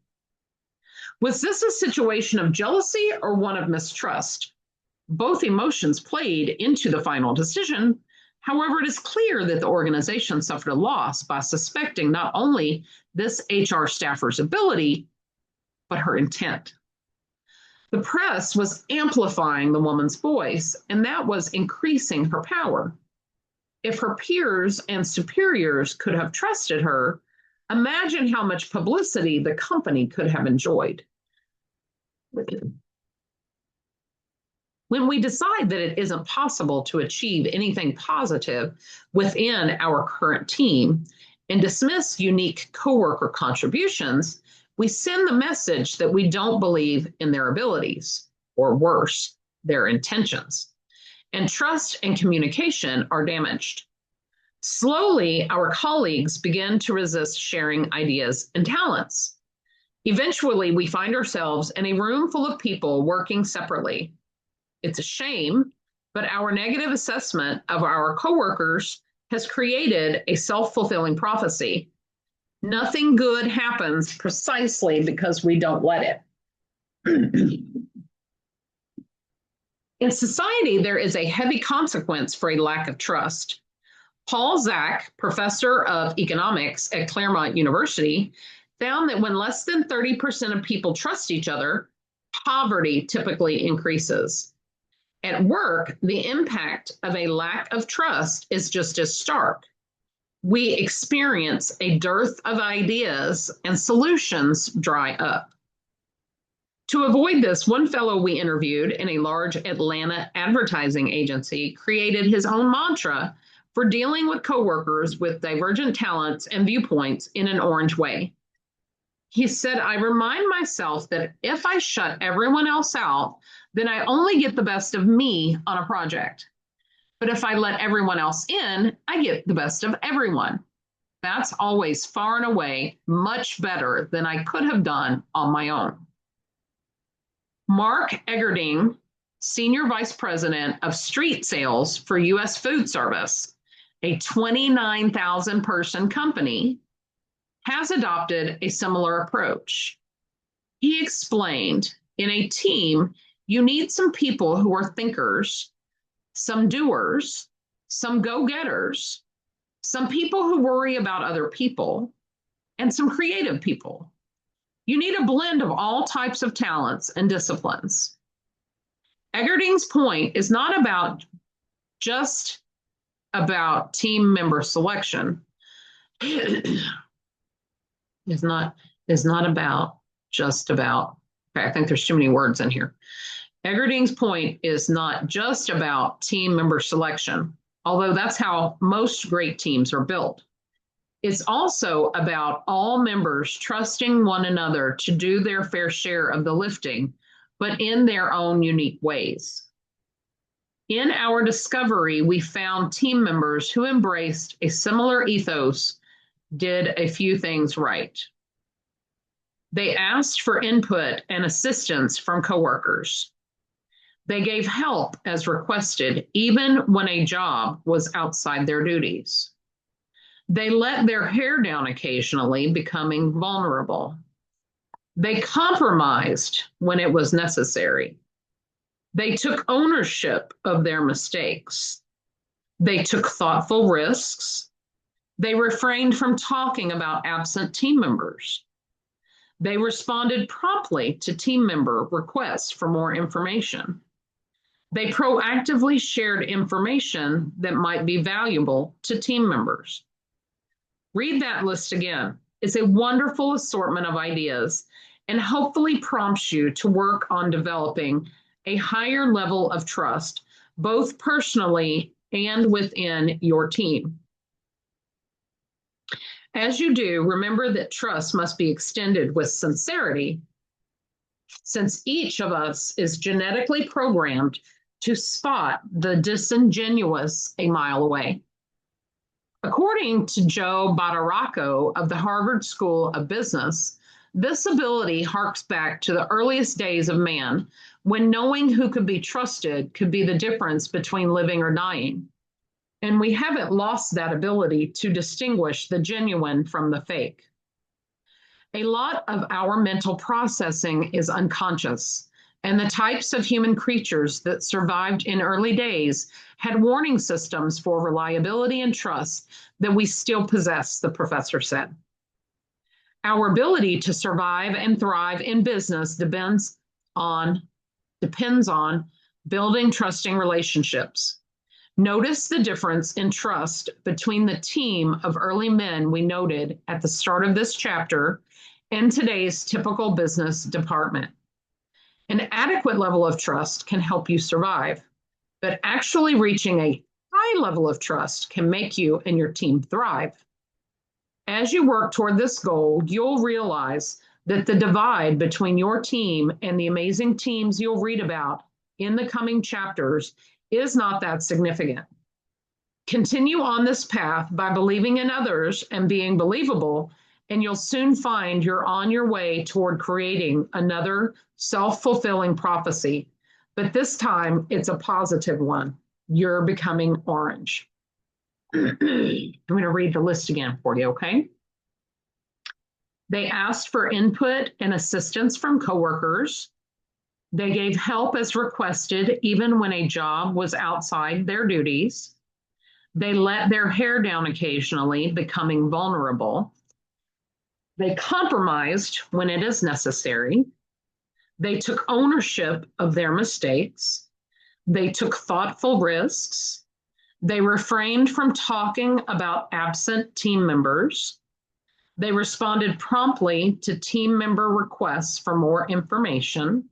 Was this a situation of jealousy or one of mistrust? Both emotions played into the final decision. However, it is clear that the organization suffered a loss by suspecting not only this HR staffer's ability, but her intent. The press was amplifying the woman's voice, and that was increasing her power. If her peers and superiors could have trusted her, imagine how much publicity the company could have enjoyed. When we decide that it isn't possible to achieve anything positive within our current team and dismiss unique coworker contributions, we send the message that we don't believe in their abilities, or worse, their intentions. And trust and communication are damaged. Slowly, our colleagues begin to resist sharing ideas and talents. Eventually, we find ourselves in a room full of people working separately. It's a shame, but our negative assessment of our coworkers has created a self-fulfilling prophecy. Nothing good happens precisely because we don't let it. In society, there is a heavy consequence for a lack of trust. Paul Zak, professor of economics at Claremont University, found that when less than 30% of people trust each other, poverty typically increases. At work, the impact of a lack of trust is just as stark. We experience a dearth of ideas and solutions dry up. To avoid this, one fellow we interviewed in a large Atlanta advertising agency created his own mantra for dealing with coworkers with divergent talents and viewpoints in an orange way. He said, I remind myself that if I shut everyone else out, then I only get the best of me on a project. But if I let everyone else in, I get the best of everyone. That's always far and away much better than I could have done on my own. Mark Egerding, Senior Vice President of Street Sales for U.S. Food Service, a 29,000 person company, has adopted a similar approach. He explained, in a team, you need some people who are thinkers, some doers, some go-getters, some people who worry about other people, and some creative people. You need a blend of all types of talents and disciplines. Eggerding's point is not just about team member selection. is not about just about. Okay, I think there's too many words in here. Eggerding's point is not just about team member selection, although that's how most great teams are built. It's also about all members trusting one another to do their fair share of the lifting, but in their own unique ways. In our discovery, we found team members who embraced a similar ethos did a few things right. They asked for input and assistance from coworkers. They gave help as requested, even when a job was outside their duties. They let their hair down occasionally, becoming vulnerable. They compromised when it was necessary. They took ownership of their mistakes. They took thoughtful risks. They refrained from talking about absent team members. They responded promptly to team member requests for more information. They proactively shared information that might be valuable to team members. Read that list again. It's a wonderful assortment of ideas and hopefully prompts you to work on developing a higher level of trust, both personally and within your team. As you do, remember that trust must be extended with sincerity, since each of us is genetically programmed to spot the disingenuous a mile away. According to Joe Badaracco of the Harvard School of Business, this ability harks back to the earliest days of man, when knowing who could be trusted could be the difference between living or dying. And we haven't lost that ability to distinguish the genuine from the fake. A lot of our mental processing is unconscious, and the types of human creatures that survived in early days had warning systems for reliability and trust that we still possess, the professor said. Our ability to survive and thrive in business depends on building trusting relationships. Notice the difference in trust between the team of early men we noted at the start of this chapter and today's typical business department. An adequate level of trust can help you survive, but actually reaching a high level of trust can make you and your team thrive. As you work toward this goal, you'll realize that the divide between your team and the amazing teams you'll read about in the coming chapters is not that significant. Continue on this path by believing in others and being believable, and you'll soon find you're on your way toward creating another self-fulfilling prophecy. But this time, it's a positive one. You're becoming orange. I'm going to read the list again for you, okay? They asked for input and assistance from coworkers. They gave help as requested, even when a job was outside their duties. They let their hair down occasionally, becoming vulnerable. They compromised when it is necessary. They took ownership of their mistakes. They took thoughtful risks. They refrained from talking about absent team members. They responded promptly to team member requests for more information.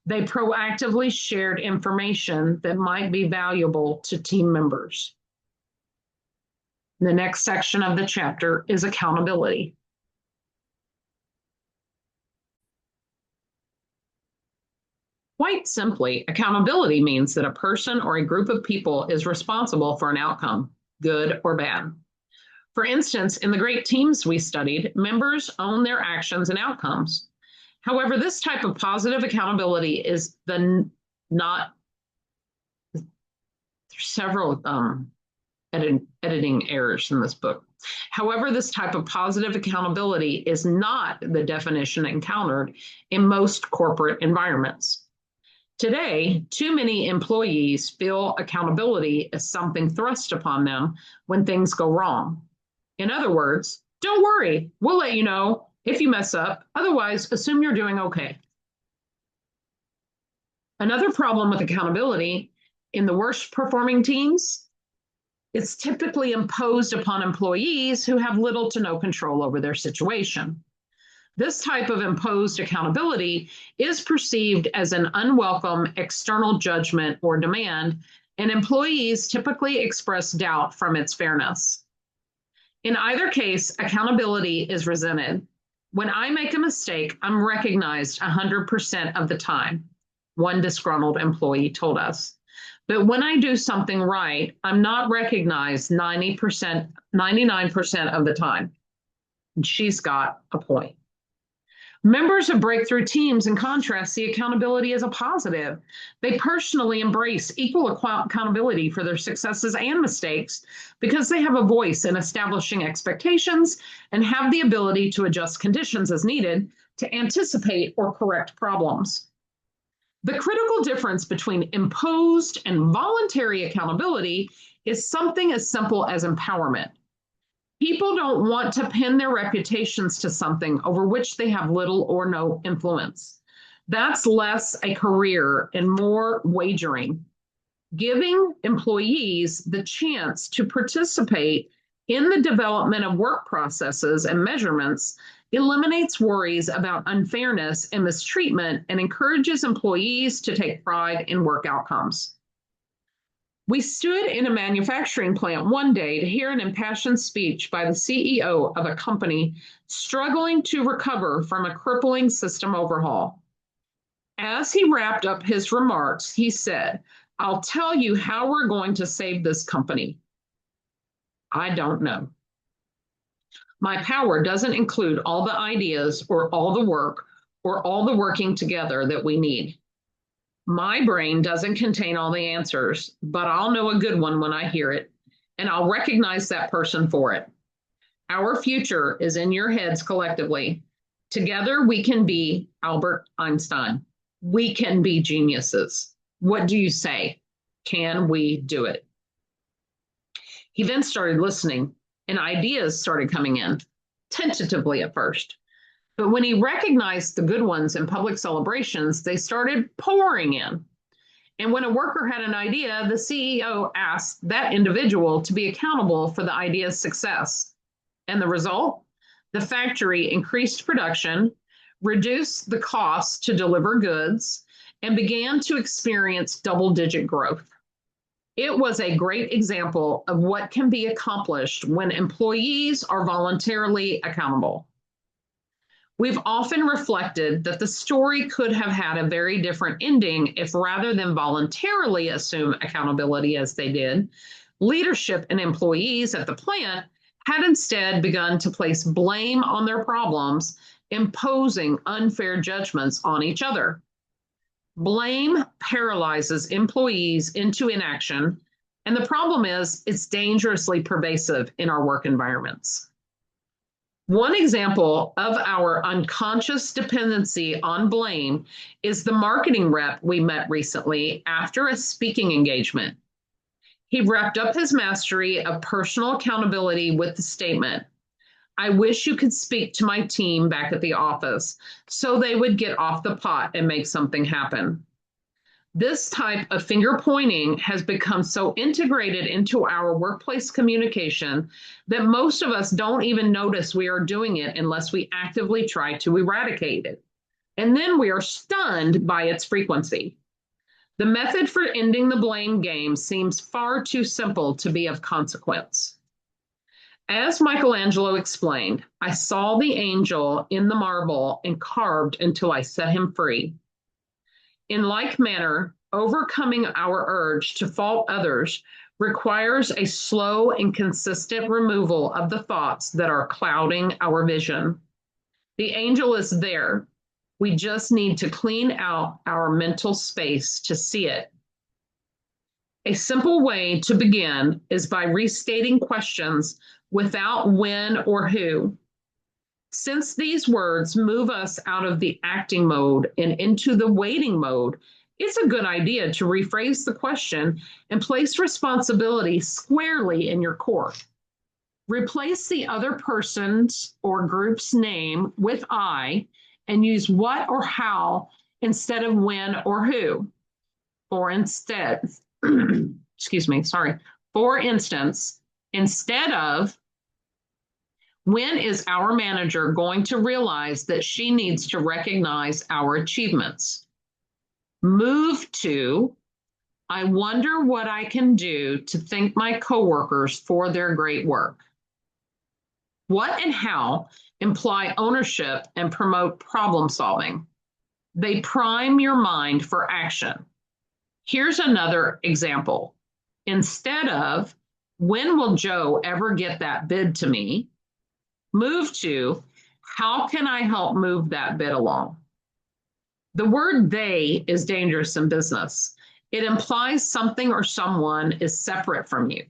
They proactively shared information that might be valuable to team members. The next section of the chapter is accountability. Quite simply, accountability means that a person or a group of people is responsible for an outcome, good or bad. For instance, in the great teams we studied, members own their actions and outcomes. However, this type of positive accountability is there's several editing errors in this book. However, this type of positive accountability is not the definition encountered in most corporate environments. Today, too many employees feel accountability is something thrust upon them when things go wrong. In other words, don't worry, we'll let you know if you mess up. Otherwise, assume you're doing okay. Another problem with accountability in the worst performing teams, it's typically imposed upon employees who have little to no control over their situation. This type of imposed accountability is perceived as an unwelcome external judgment or demand, and employees typically express doubt from its fairness. In either case, accountability is resented. When I make a mistake, I'm recognized 100% of the time, one disgruntled employee told us. But when I do something right, I'm not recognized 99% of the time. And she's got a point. Members of breakthrough teams, in contrast, see accountability as a positive. They personally embrace equal accountability for their successes and mistakes because they have a voice in establishing expectations and have the ability to adjust conditions as needed to anticipate or correct problems. The critical difference between imposed and voluntary accountability is something as simple as empowerment. People don't want to pin their reputations to something over which they have little or no influence. That's less a career and more wagering. Giving employees the chance to participate in the development of work processes and measurements eliminates worries about unfairness and mistreatment and encourages employees to take pride in work outcomes. We stood in a manufacturing plant one day to hear an impassioned speech by the CEO of a company struggling to recover from a crippling system overhaul. As he wrapped up his remarks, he said, "I'll tell you how we're going to save this company. I don't know. My power doesn't include all the ideas or all the work or all the working together that we need. My brain doesn't contain all the answers, but I'll know a good one when I hear it, and I'll recognize that person for it. Our future is in your heads collectively. Together we can be Albert Einstein. We can be geniuses. What do you say? Can we do it?" He then started listening, and ideas started coming in, tentatively at first. But when he recognized the good ones in public celebrations, they started pouring in. And when a worker had an idea, the CEO asked that individual to be accountable for the idea's success. And the result? The factory increased production, reduced the cost to deliver goods, and began to experience double-digit growth. It was a great example of what can be accomplished when employees are voluntarily accountable. We've often reflected that the story could have had a very different ending if, rather than voluntarily assume accountability as they did, leadership and employees at the plant had instead begun to place blame on their problems, imposing unfair judgments on each other. Blame paralyzes employees into inaction, and the problem is it's dangerously pervasive in our work environments. One example of our unconscious dependency on blame is the marketing rep we met recently after a speaking engagement. He wrapped up his mastery of personal accountability with the statement, "I wish you could speak to my team back at the office so they would get off the pot and make something happen." This type of finger pointing has become so integrated into our workplace communication that most of us don't even notice we are doing it unless we actively try to eradicate it. And then we are stunned by its frequency. The method for ending the blame game seems far too simple to be of consequence. As Michelangelo explained, "I saw the angel in the marble and carved until I set him free." In like manner, overcoming our urge to fault others requires a slow and consistent removal of the thoughts that are clouding our vision. The angel is there. We just need to clean out our mental space to see it. A simple way to begin is by restating questions without when or who. Since these words move us out of the acting mode and into the waiting mode, It's a good idea to rephrase the question and place responsibility squarely in your court. Replace the other person's or group's name with I and use what or how instead of when or who. For instance, For instance, instead of when is our manager going to realize that she needs to recognize our achievements? Move to, I wonder what I can do to thank my coworkers for their great work. What and how imply ownership and promote problem solving. They prime your mind for action. Here's another example. Instead of, when will Joe ever get that bid to me? Move to, how can I help move that bid along? The word they is dangerous in business. It implies something or someone is separate from you.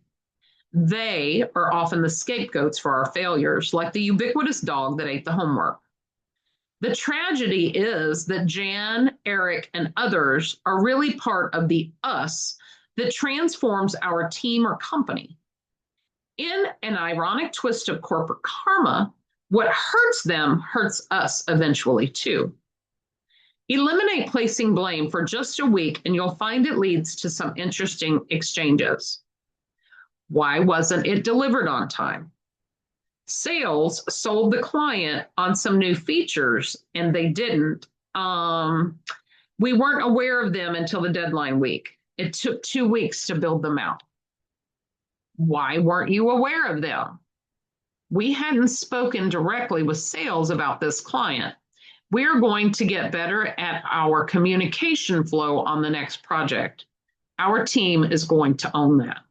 They are often the scapegoats for our failures, like the ubiquitous dog that ate the homework. The tragedy is that Jan, Eric, and others are really part of the us that transforms our team or company. In an ironic twist of corporate karma, what hurts them hurts us eventually too. Eliminate placing blame for just a week and you'll find it leads to some interesting exchanges. Why wasn't it delivered on time? Sales sold the client on some new features and they didn't. We weren't aware of them until the deadline week. It took 2 weeks to build them out. Why weren't you aware of them? We hadn't spoken directly with sales about this client. We're going to get better at our communication flow on the next project. Our team is going to own that.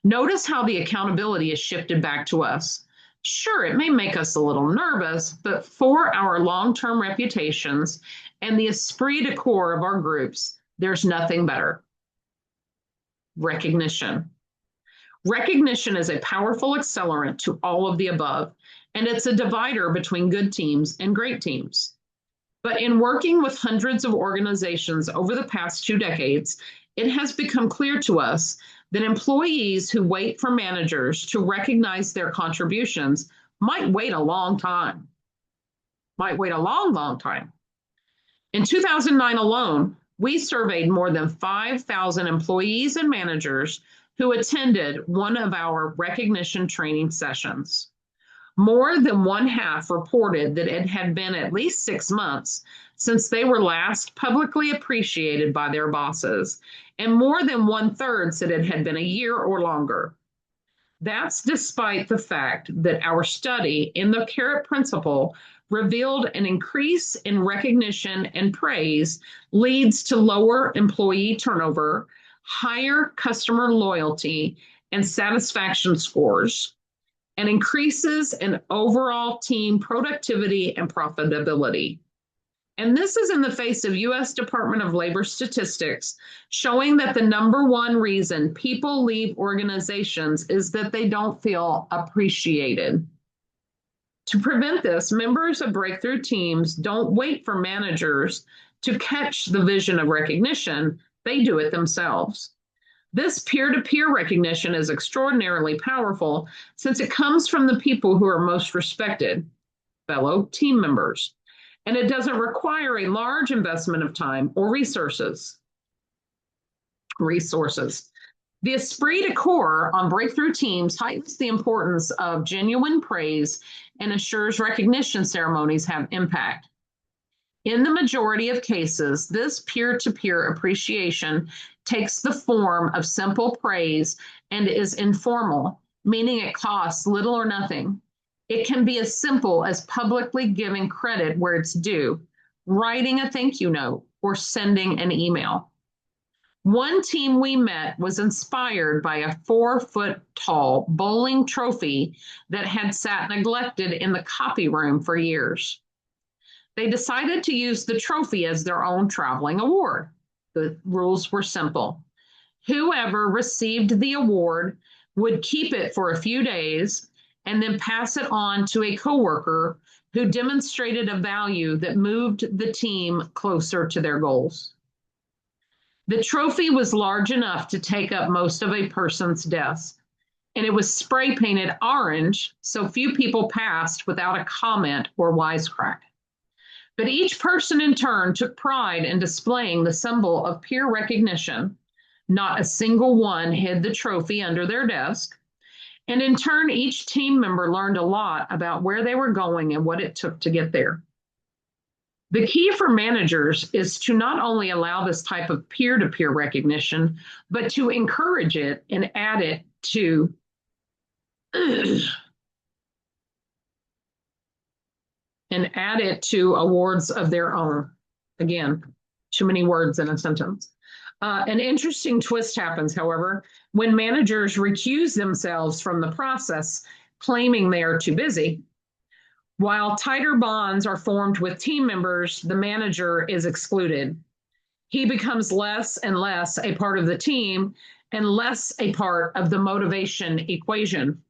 Notice how the accountability is shifted back to us. Sure, it may make us a little nervous, but for our long-term reputations and the esprit de corps of our groups, there's nothing better. Recognition. Recognition is a powerful accelerant to all of the above, and it's a divider between good teams and great teams. But in working with hundreds of organizations over the past 2 decades, it has become clear to us that employees who wait for managers to recognize their contributions might wait a long time. In 2009 alone, we surveyed more than 5,000 employees and managers who attended one of our recognition training sessions. More than one half reported that it had been at least 6 months since they were last publicly appreciated by their bosses, and more than 1/3 said it had been a year or longer. That's despite the fact that our study in the carrot principle revealed an increase in recognition and praise leads to lower employee turnover, higher customer loyalty and satisfaction scores, and increases in overall team productivity and profitability. And this is in the face of U.S. Department of Labor statistics showing that the #1 reason people leave organizations is that they don't feel appreciated. To prevent this, members of breakthrough teams don't wait for managers to catch the vision of recognition, they do it themselves. This peer-to-peer recognition is extraordinarily powerful since it comes from the people who are most respected, fellow team members, and it doesn't require a large investment of time or resources. The esprit de corps on breakthrough teams heightens the importance of genuine praise and assures recognition ceremonies have impact. In the majority of cases, this peer-to-peer appreciation takes the form of simple praise and is informal, meaning it costs little or nothing. It can be as simple as publicly giving credit where it's due, writing a thank you note, or sending an email. One team we met was inspired by a 4-foot-tall bowling trophy that had sat neglected in the copy room for years. They decided to use the trophy as their own traveling award. The rules were simple. Whoever received the award would keep it for a few days and then pass it on to a coworker who demonstrated a value that moved the team closer to their goals. The trophy was large enough to take up most of a person's desk, and it was spray painted orange, so few people passed without a comment or wisecrack. But each person in turn took pride in displaying the symbol of peer recognition. Not a single one hid the trophy under their desk. And in turn, each team member learned a lot about where they were going and what it took to get there. The key for managers is to not only allow this type of peer-to-peer recognition, but to encourage it and add it to awards of their own. Again, too many words in a sentence. An interesting twist happens, however, when managers recuse themselves from the process, claiming they are too busy. While tighter bonds are formed with team members, the manager is excluded. He becomes less and less a part of the team and less a part of the motivation equation.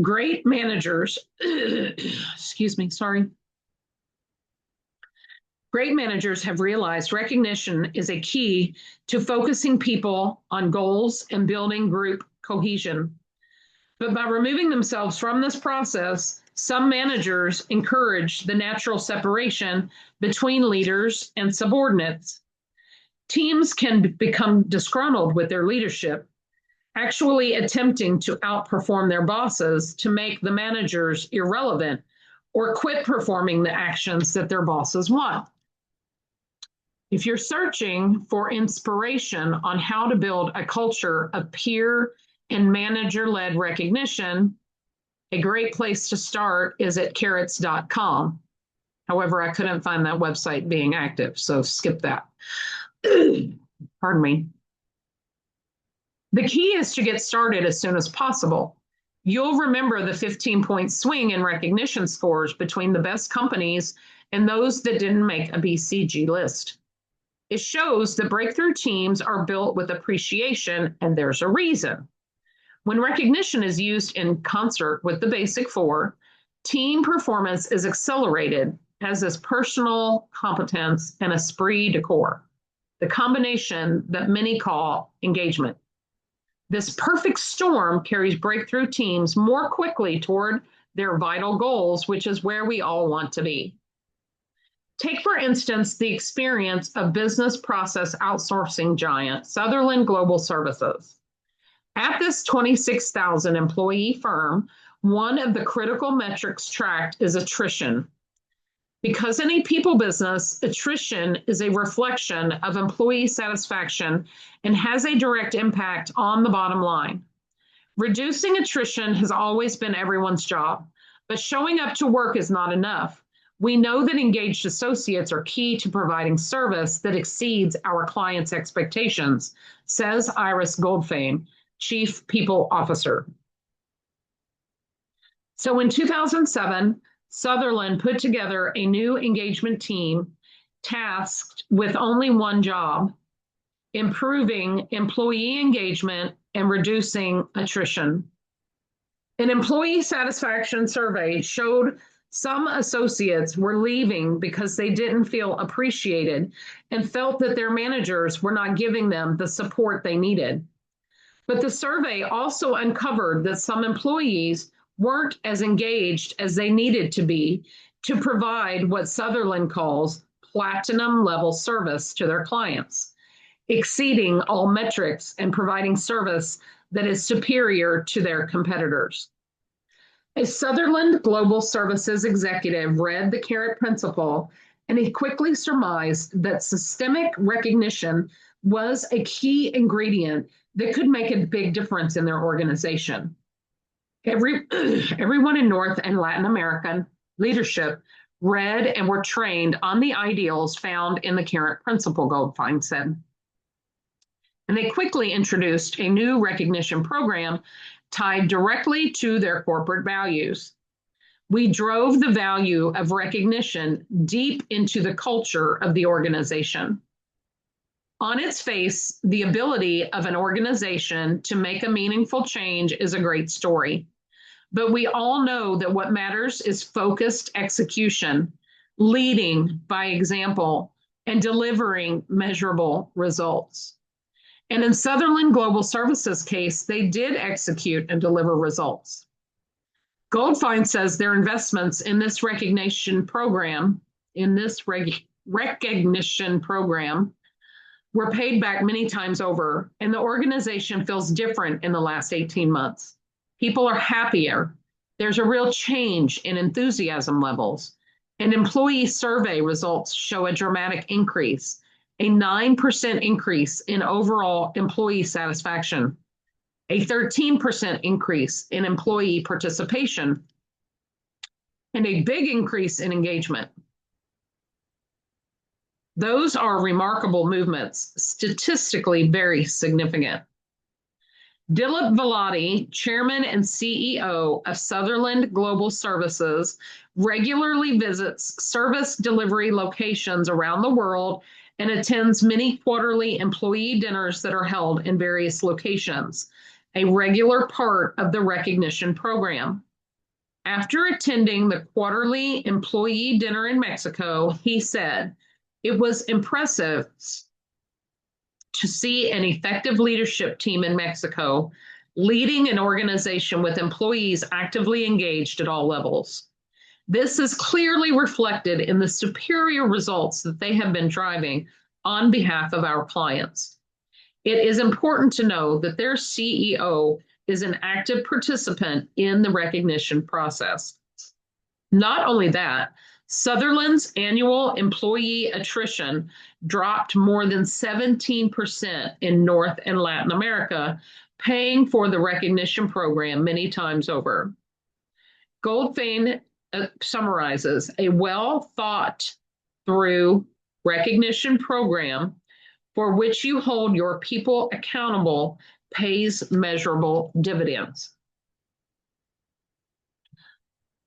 Great managers, Great managers have realized recognition is a key to focusing people on goals and building group cohesion. But by removing themselves from this process, some managers encourage the natural separation between leaders and subordinates. Teams can become disgruntled with their leadership, actually attempting to outperform their bosses to make the managers irrelevant or quit performing the actions that their bosses want. If you're searching for inspiration on how to build a culture of peer and manager-led recognition, a great place to start is at carrots.com. However, I couldn't find that website being active, so skip that. Pardon me. The key is to get started as soon as possible. You'll remember the 15-point swing in recognition scores between the best companies and those that didn't make a BCG list. It shows that breakthrough teams are built with appreciation, and there's a reason. When recognition is used in concert with the basic four, team performance is accelerated, as is personal competence and esprit de corps, the combination that many call engagement. This perfect storm carries breakthrough teams more quickly toward their vital goals, which is where we all want to be. Take, for instance, the experience of business process outsourcing giant Sutherland Global Services. At this 26,000 employee firm, one of the critical metrics tracked is attrition. Because in a people business, attrition is a reflection of employee satisfaction and has a direct impact on the bottom line. Reducing attrition has always been everyone's job, but showing up to work is not enough. We know that engaged associates are key to providing service that exceeds our clients' expectations, says Iris Goldfein, Chief People Officer. So in 2007, Sutherland put together a new engagement team tasked with only one job: improving employee engagement and reducing attrition. An employee satisfaction survey showed some associates were leaving because they didn't feel appreciated and felt that their managers were not giving them the support they needed. But the survey also uncovered that some employees weren't as engaged as they needed to be to provide what Sutherland calls platinum level service to their clients, exceeding all metrics and providing service that is superior to their competitors. A Sutherland Global Services executive read the carrot principle, and he quickly surmised that systemic recognition was a key ingredient that could make a big difference in their organization. Everyone in North and Latin American leadership read and were trained on the ideals found in the carrot principle, Goldfein said. And they quickly introduced a new recognition program tied directly to their corporate values. We drove the value of recognition deep into the culture of the organization. On its face, the ability of an organization to make a meaningful change is a great story. But we all know that what matters is focused execution, leading by example, and delivering measurable results. And in Sutherland Global Services case, they did execute and deliver results. Goldfine says their investments in this recognition program, were paid back many times over, and the organization feels different in the last 18 months. People are happier. There's a real change in enthusiasm levels, and employee survey results show a dramatic increase, a 9% increase in overall employee satisfaction, a 13% increase in employee participation, and a big increase in engagement. Those are remarkable movements, statistically very significant. Dilip Velati, chairman and CEO of Sutherland Global Services, regularly visits service delivery locations around the world and attends many quarterly employee dinners that are held in various locations, a regular part of the recognition program. After attending the quarterly employee dinner in Mexico, he said, "It was impressive to see an effective leadership team in Mexico leading an organization with employees actively engaged at all levels. This is clearly reflected in the superior results that they have been driving on behalf of our clients. It is important to know that their CEO is an active participant in the recognition process." Not only that, Sutherland's annual employee attrition dropped more than 17% in North and Latin America, paying for the recognition program many times over. Goldfine summarizes a well thought through recognition program for which you hold your people accountable pays measurable dividends.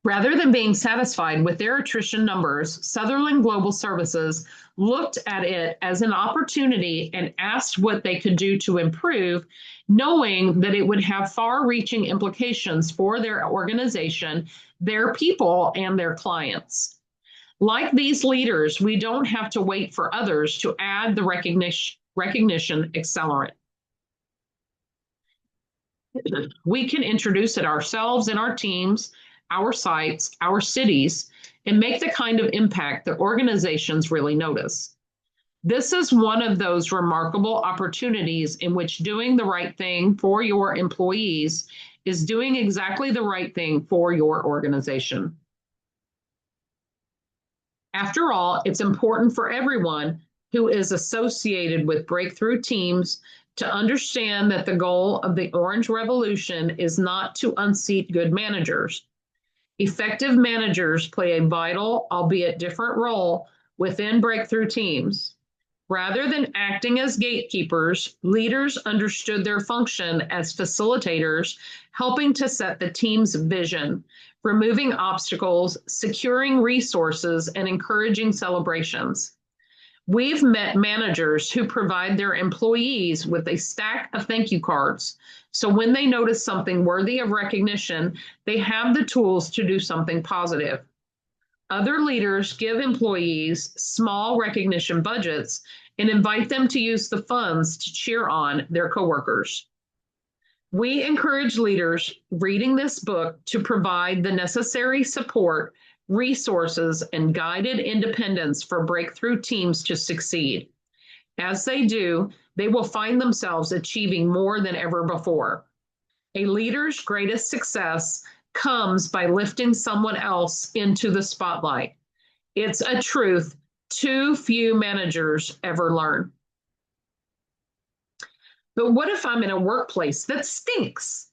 Rather than being satisfied with their attrition numbers, Sutherland Global Services looked at it as an opportunity and asked what they could do to improve, knowing that it would have far-reaching implications for their organization, their people, and their clients. Like these leaders, we don't have to wait for others to add the recognition accelerant. We can introduce it ourselves in our teams, our sites, our cities, and make the kind of impact that organizations really notice. This is one of those remarkable opportunities in which doing the right thing for your employees is doing exactly the right thing for your organization. After all, it's important for everyone who is associated with breakthrough teams to understand that the goal of the Orange Revolution is not to unseat good managers. Effective managers play a vital, albeit different role within breakthrough teams. Rather than acting as gatekeepers, leaders understood their function as facilitators, helping to set the team's vision, removing obstacles, securing resources, and encouraging celebrations. We've met managers who provide their employees with a stack of thank you cards. So when they notice something worthy of recognition, they have the tools to do something positive. Other leaders give employees small recognition budgets and invite them to use the funds to cheer on their coworkers. We encourage leaders reading this book to provide the necessary support, resources, and guided independence for breakthrough teams to succeed. As they do, they will find themselves achieving more than ever before. A leader's greatest success comes by lifting someone else into the spotlight. It's a truth too few managers ever learn. But what if I'm in a workplace that stinks?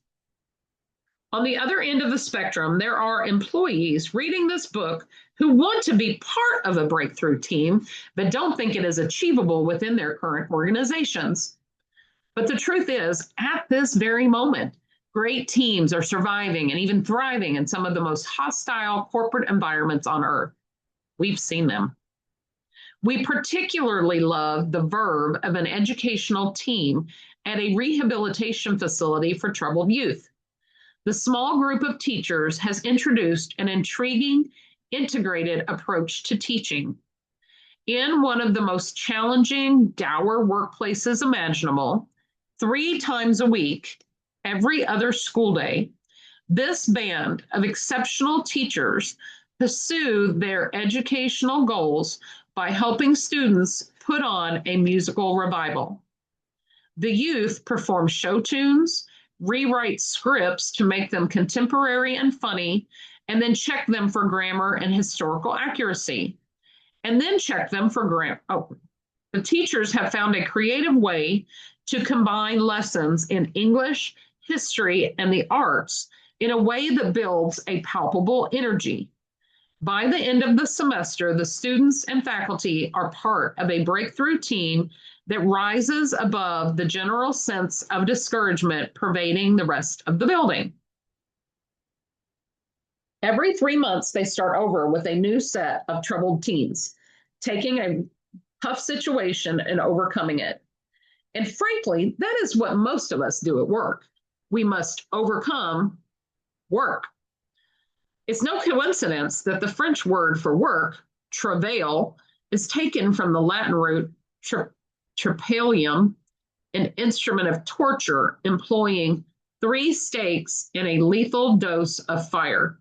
On the other end of the spectrum, there are employees reading this book who want to be part of a breakthrough team, but don't think it is achievable within their current organizations. But the truth is, at this very moment, great teams are surviving and even thriving in some of the most hostile corporate environments on earth. We've seen them. We particularly love the verb of an educational team at a rehabilitation facility for troubled youth. The small group of teachers has introduced an intriguing, integrated approach to teaching. In one of the most challenging, dour workplaces imaginable, 3 times a week, every other school day, this band of exceptional teachers pursue their educational goals by helping students put on a musical revival. The youth perform show tunes, rewrite scripts to make them contemporary and funny, and then check them for grammar and historical accuracy. And then check them for grammar. Oh, the teachers have found a creative way to combine lessons in English, history, and the arts in a way that builds a palpable energy. By the end of the semester, the students and faculty are part of a breakthrough team that rises above the general sense of discouragement pervading the rest of the building. Every 3 months, they start over with a new set of troubled teens, taking a tough situation and overcoming it. And frankly, that is what most of us do at work. We must overcome work. It's no coincidence that the French word for work, travail, is taken from the Latin root tripalium, an instrument of torture employing 3 stakes and a lethal dose of fire.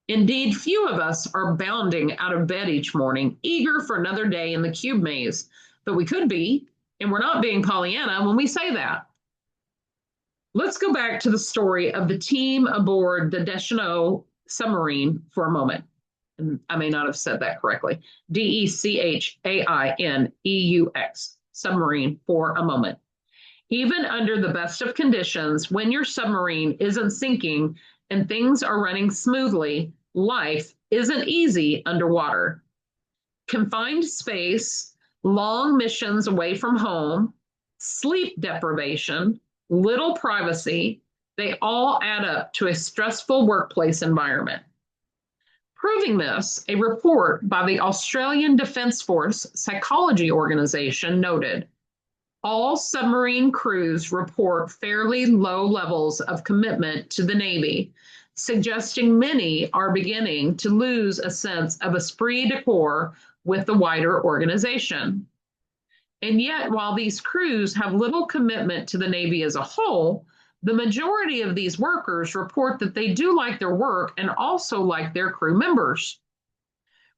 Indeed, few of us are bounding out of bed each morning, eager for another day in the cube maze, but we could be, and we're not being Pollyanna when we say that. Let's go back to the story of the team aboard the Deschaneux submarine for a moment. And I may not have said that correctly. Dechaineux, submarine, for a moment. Even under the best of conditions, when your submarine isn't sinking and things are running smoothly, life isn't easy underwater. Confined space, long missions away from home, sleep deprivation, little privacy, they all add up to a stressful workplace environment. Proving this, a report by the Australian Defence Force Psychology Organization noted, all submarine crews report fairly low levels of commitment to the Navy, suggesting many are beginning to lose a sense of esprit de corps with the wider organization. And yet, while these crews have little commitment to the Navy as a whole, the majority of these workers report that they do like their work and also like their crew members.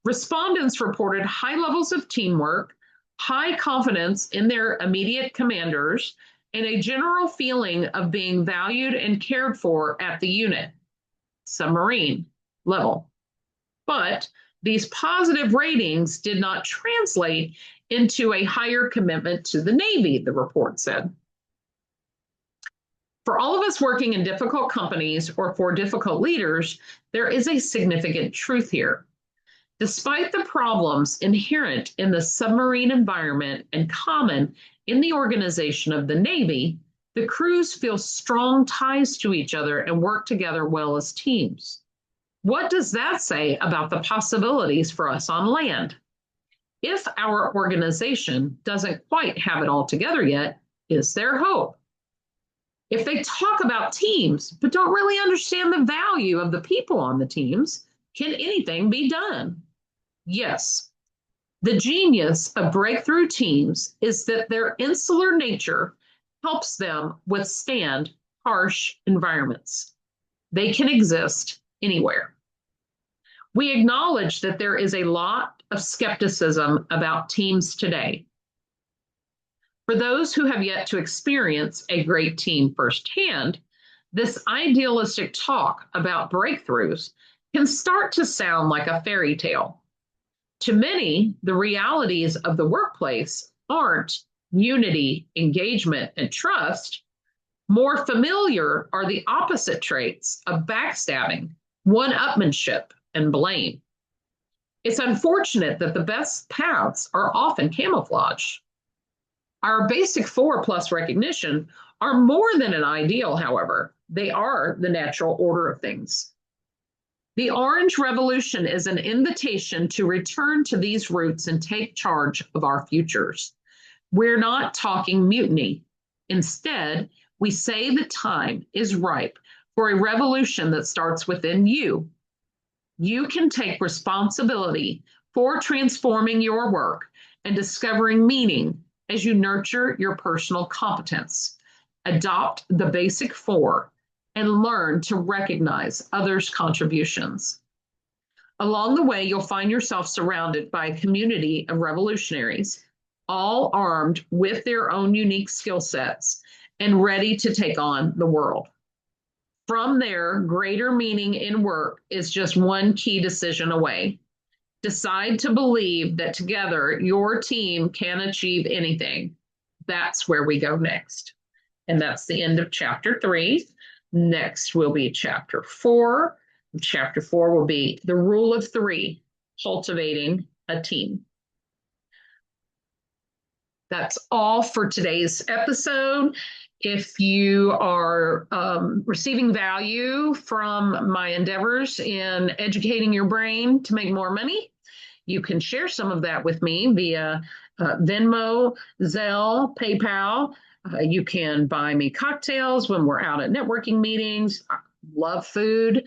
Respondents reported high levels of teamwork, high confidence in their immediate commanders, and a general feeling of being valued and cared for at the unit, submarine level. But these positive ratings did not translate into a higher commitment to the Navy, the report said. For all of us working in difficult companies or for difficult leaders, there is a significant truth here. Despite the problems inherent in the submarine environment and common in the organization of the Navy, the crews feel strong ties to each other and work together well as teams. What does that say about the possibilities for us on land? If our organization doesn't quite have it all together yet, is there hope? If they talk about teams but don't really understand the value of the people on the teams, can anything be done? Yes. The genius of breakthrough teams is that their insular nature helps them withstand harsh environments. They can exist anywhere. We acknowledge that there is a lot of skepticism about teams today. For those who have yet to experience a great team firsthand, this idealistic talk about breakthroughs can start to sound like a fairy tale. To many, the realities of the workplace aren't unity, engagement, and trust. More familiar are the opposite traits of backstabbing, one-upmanship, and blame. It's unfortunate that the best paths are often camouflaged. Our basic 4 plus recognition are more than an ideal, however. They are the natural order of things. The Orange Revolution is an invitation to return to these roots and take charge of our futures. We're not talking mutiny. Instead, we say the time is ripe for a revolution that starts within you. You can take responsibility for transforming your work and discovering meaning as you nurture your personal competence. Adopt the basic four and learn to recognize others' contributions. Along the way, you'll find yourself surrounded by a community of revolutionaries, all armed with their own unique skill sets and ready to take on the world. From there, greater meaning in work is just one key decision away. Decide to believe that together your team can achieve anything. That's where we go next. And that's the end of chapter 3. Next will be chapter 4. Chapter 4 will be the rule of 3, cultivating a team. That's all for today's episode. If you are receiving value from my endeavors in educating your brain to make more money, you can share some of that with me via Venmo, Zelle, PayPal. You can buy me cocktails when we're out at networking meetings. I love food.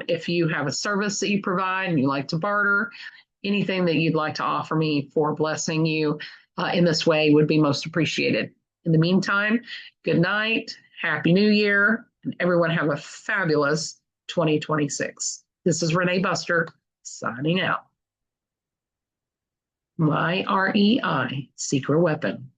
If you have a service that you provide and you like to barter, anything that you'd like to offer me for blessing you in this way would be most appreciated. In the meantime, good night, Happy New Year, and everyone have a fabulous 2026. This is Renee Buster signing out. My REI secret weapon.